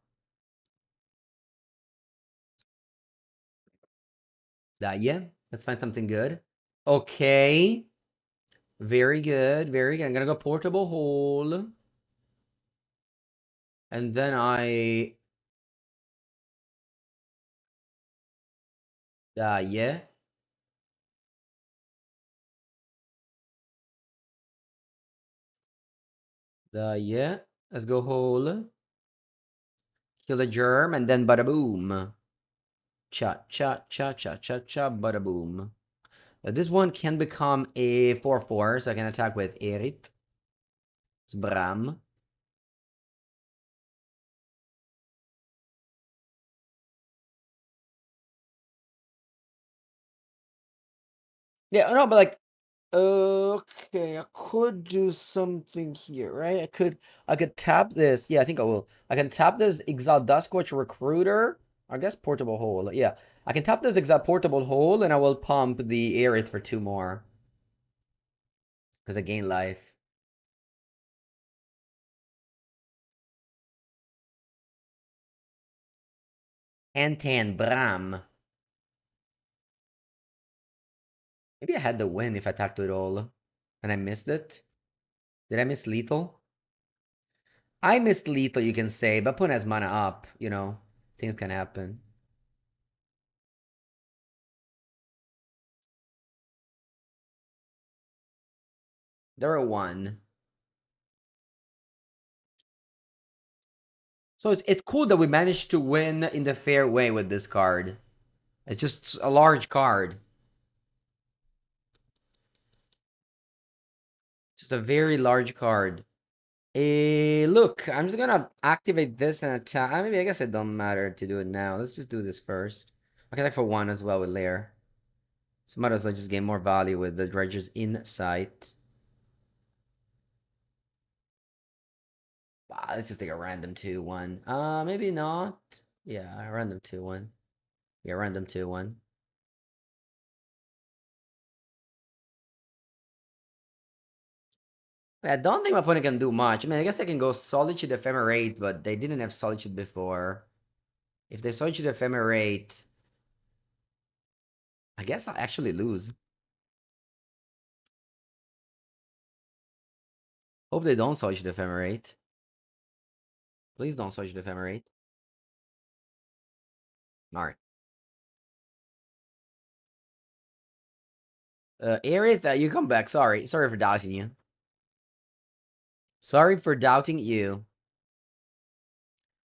Yeah. Let's find something good. Okay. Very good. Very good. I'm gonna go portable hole. And then yeah. Yeah. Let's go hole. Kill the germ and then bada boom. Cha cha cha cha cha cha bada boom. This one can become a 4/4, so I can attack with Erit. It's Bram. Yeah, no, but like, okay, I could do something here, right? I could tap this. Yeah, I think I will. I can tap this Exile Duskwatch Recruiter. I guess Portable Hole. Yeah, I can tap this Exile Portable Hole, and I will pump the Aerith for 2 more. Because I gain life. Antan Bram. Maybe I had the win if I attacked it all. And I missed it. Did I miss lethal? I missed lethal, you can say, but putting his mana up, things can happen. There are 1. So it's cool that we managed to win in the fair way with this card. It's just a large card. Just a very large card. Look, I'm just gonna activate this and attack. Maybe I guess it don't matter to do it now. Let's just do this first. I can attack for 1 as well with Lair. So might as well just gain more value with the Dredger's Insight. Let's just take a random 2/1. Maybe not. Yeah, random 2/1. Yeah, random 2/1. I don't think my opponent can do much. I mean, I guess they can go Solitude Ephemerate, but they didn't have Solitude before. If they Solitude Ephemerate, I guess I'll actually lose. Hope they don't Solitude Ephemerate. Please don't Solitude Ephemerate. Alright. Aerith, you come back. Sorry. Sorry for doubting you. Sorry for doubting you.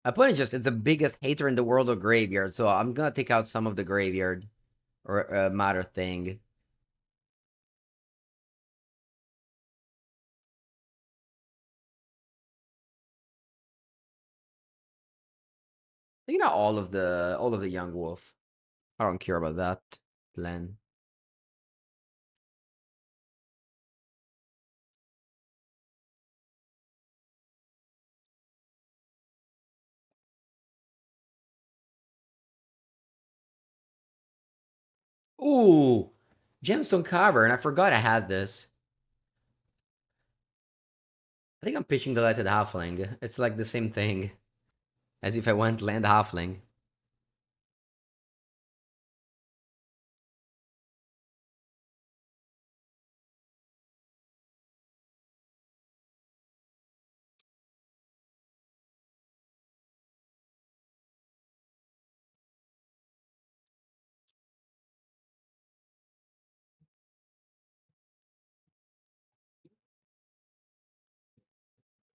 My opponent it's the biggest hater in the world of graveyard, so I'm gonna take out some of the graveyard or matter thing. Taking out all of the young wolf. I don't care about that plan. Ooh, Gemstone Cavern. I forgot I had this. I think I'm pitching the Lighted Halfling. It's like the same thing as if I went land Halfling.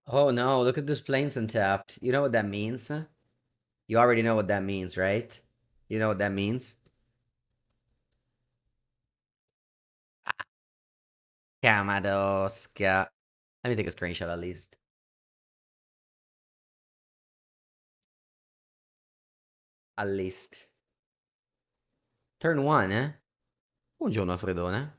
Oh no, look at this plains untapped. You know what that means? You already know what that means, right? You know what that means? Kamadoska. Let me take a screenshot at least. At least. Turn 1, eh? Buongiorno, Fredone.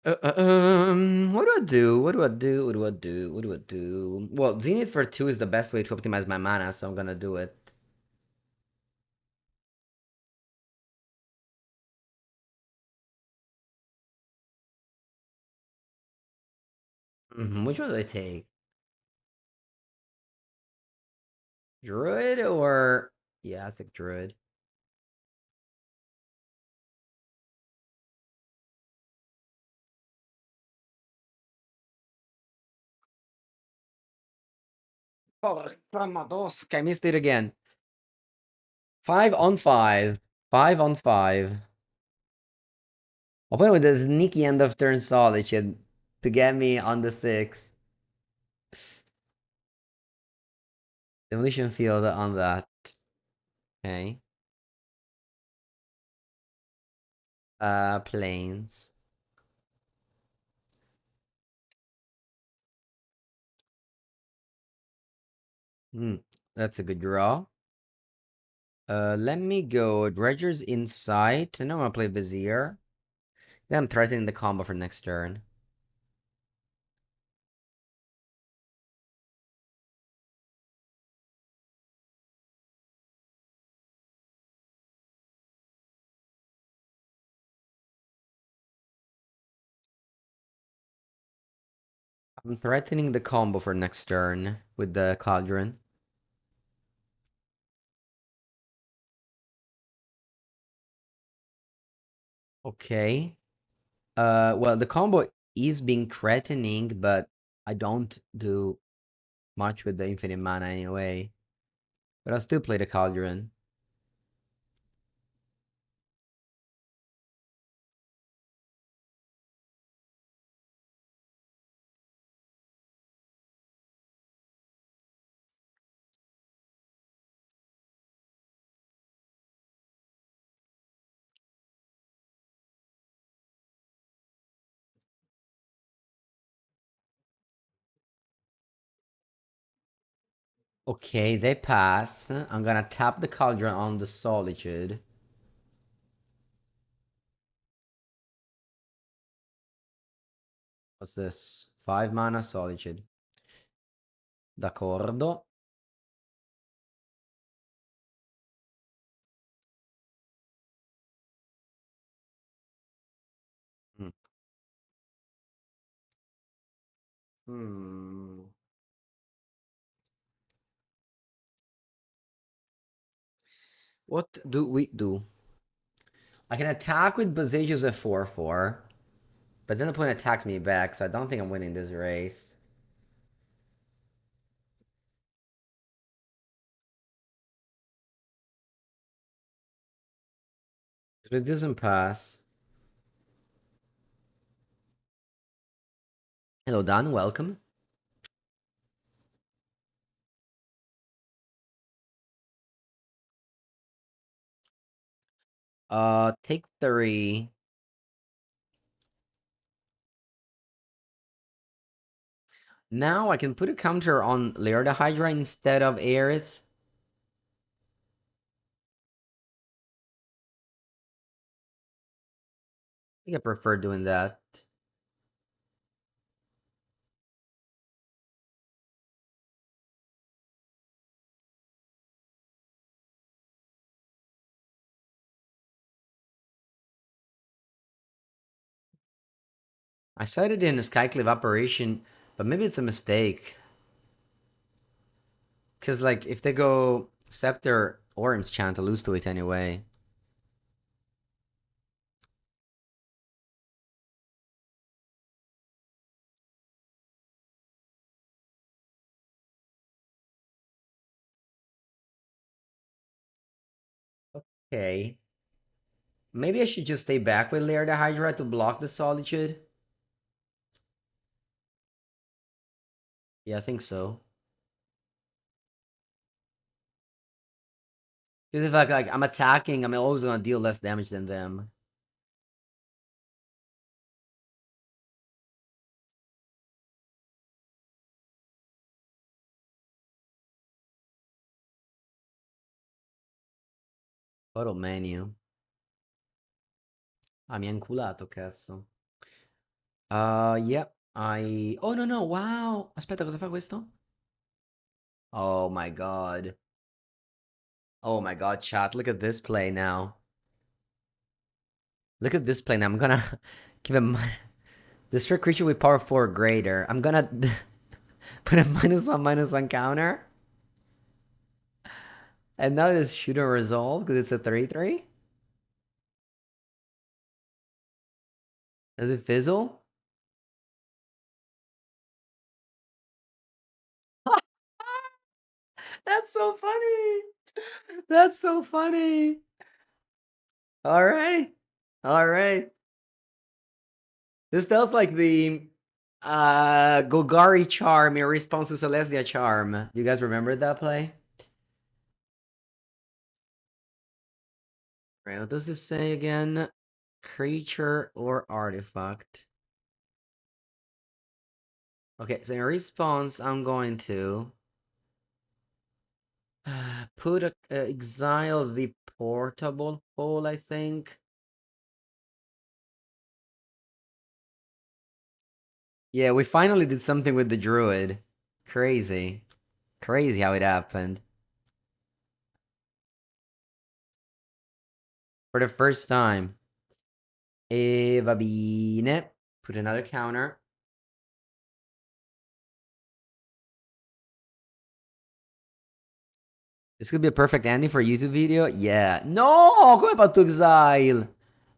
What do I do? What do I do? What do I do? What do I do? Well, Zenith for 2 is the best way to optimize my mana, so I'm gonna do it. Which one do I take? Druid or... Yeah, I think Druid. Oh, I missed it again. 5 on 5. 5 on 5. I'll play with the sneaky end of turn Solitude to get me on the 6. Demolition field on that. Okay. Planes. Hmm, that's a good draw. Let me go Dredger's Insight. And I'm gonna play Vizier. Then I'm threatening the combo for next turn. I'm threatening the combo for next turn with the Cauldron. Okay. Well, the combo is being threatening, but I don't do much with the infinite mana anyway. But I'll still play the Cauldron. Okay, they pass. I'm gonna tap the Cauldron on the Solitude. What's this? 5 mana Solitude. D'accordo. Mm. Hmm. What do we do? I can attack with Besiegers at 4/4, but then the opponent attacks me back, so I don't think I'm winning this race. If it doesn't pass. Hello, Dan. Welcome. Take 3. Now I can put a counter on Lair the Hydra instead of Aerith. I think I prefer doing that. I cited in a Skyclave operation, but maybe it's a mistake. Because, like, if they go Scepter or Enchant, I lose to it anyway. Okay. Maybe I should just stay back with Lair the Hydra to block the Solitude. Yeah, I think so. Because if like I'm attacking, I'm always gonna deal less damage than them. Total menu. Ah, mi ha inculato, cazzo. Yep. Oh, no, no, wow. Aspetta, cosa fa questo? Oh my god. Oh my god, chat. Look at this play now. Look at this play now. I'm gonna give him... Destroy creature with power 4 or greater. I'm gonna put a -1/-1 counter. And now this shooter resolve because it's a 3/3. Does it fizzle? That's so funny. That's so funny. All right. All right. This feels like the Golgari charm in response to Celestia charm. Do you guys remember that play? Right, what does this say again? Creature or artifact. Okay, so in response, I'm going to put exile the portable pole, I think. Yeah, we finally did something with the druid. Crazy. Crazy how it happened. For the first time. E va bene. Put another counter. This could be a perfect ending for a YouTube video. Yeah. No! Come hai fatto exile?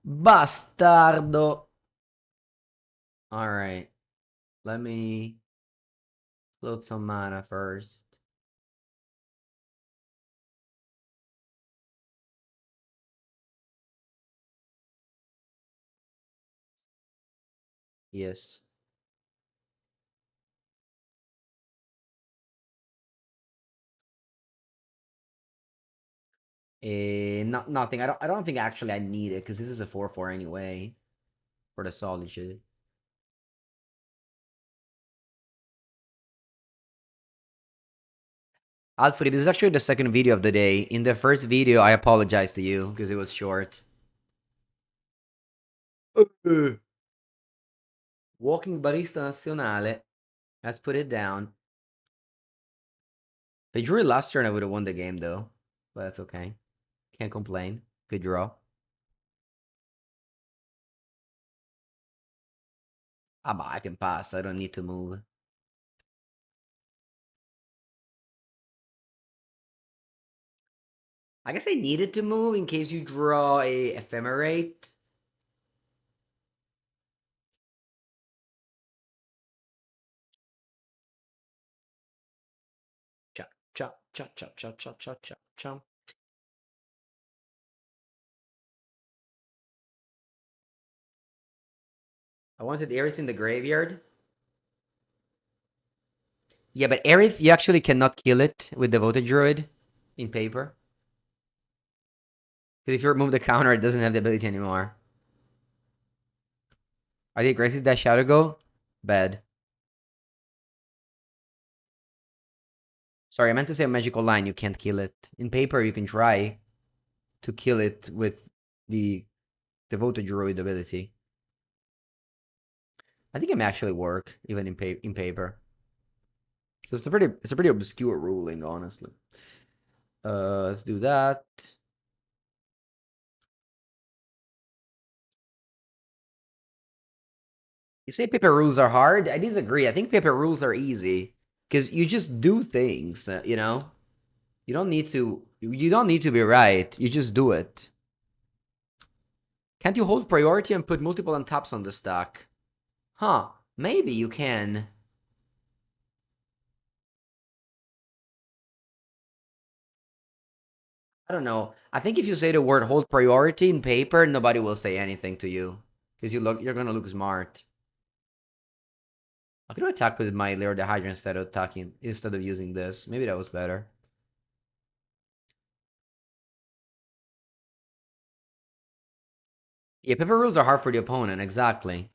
Bastardo. Alright. Let me load some mana first. Yes. Nothing. I don't think actually I need it because this is a 4/4 anyway. For the solitude. Alfred, this is actually the second video of the day. In the first video, I apologize to you because it was short. Walking Barista Nazionale. Let's put it down. If I drew it last turn, I would have won the game though. But that's okay. Can't complain. Good draw. Ah, but I can pass. I don't need to move. I guess I needed to move in case you draw a ephemerate. Chop, chop, chop, chop, chop, chop, chop, chop, chop. I wanted Aerith in the graveyard. Yeah, but Aerith, you actually cannot kill it with Devoted Druid in paper. Because if you remove the counter, it doesn't have the ability anymore. Are the aggressive that Shadow go? Bad. Sorry, I meant to say a magical line. You can't kill it. In paper, you can try to kill it with the Devoted Druid ability. I think it may actually work, even in paper. So it's a pretty obscure ruling, honestly. Let's do that. You say paper rules are hard? I disagree. I think paper rules are easy because you just do things. You know, you don't need to. You don't need to be right. You just do it. Can't you hold priority and put multiple untaps on the stack? Huh? Maybe you can. I don't know. I think if you say the word hold priority in paper, nobody will say anything to you because you're gonna look smart. I could attack with my Leo the Hydra instead of using this. Maybe that was better. Yeah, paper rules are hard for the opponent, exactly.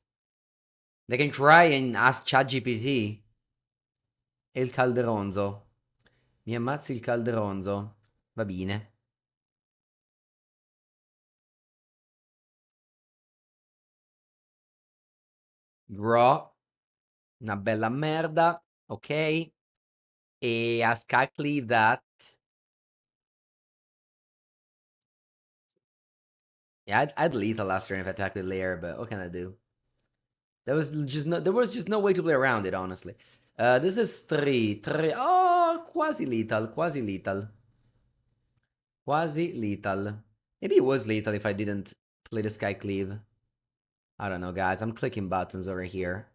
They can try and ask ChatGPT. E il calderonzo. Mi ammazzi il calderonzo. Va bene. Draw. Una bella merda. Ok. E ask Cackley that. Yeah, I'd lethal last turn if I attack with Lair, but what can I do? There was just no way to play around it, honestly. This is 3. Oh, quasi-lethal. Quasi-lethal. Maybe it was lethal if I didn't play the Sky Cleave. I don't know, guys. I'm clicking buttons over here.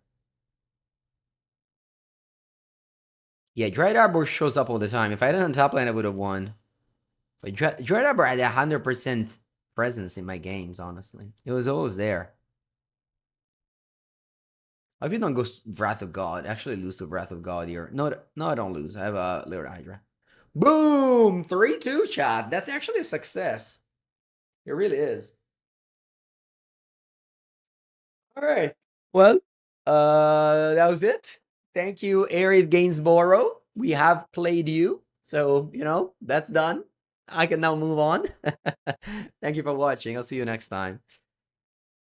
Yeah, Dread Arbor shows up all the time. If I didn't top lane, I would have won. But Dread Arbor had 100% presence in my games, honestly. It was always there. I hope you don't go Wrath of God. Actually lose to Wrath of God here. No, I don't lose. I have a Lord Hydra. Boom! 3-2, chat. That's actually a success. It really is. All right. Well, that was it. Thank you, Arid Gainsborough. We have played you. So, that's done. I can now move on. Thank you for watching. I'll see you next time.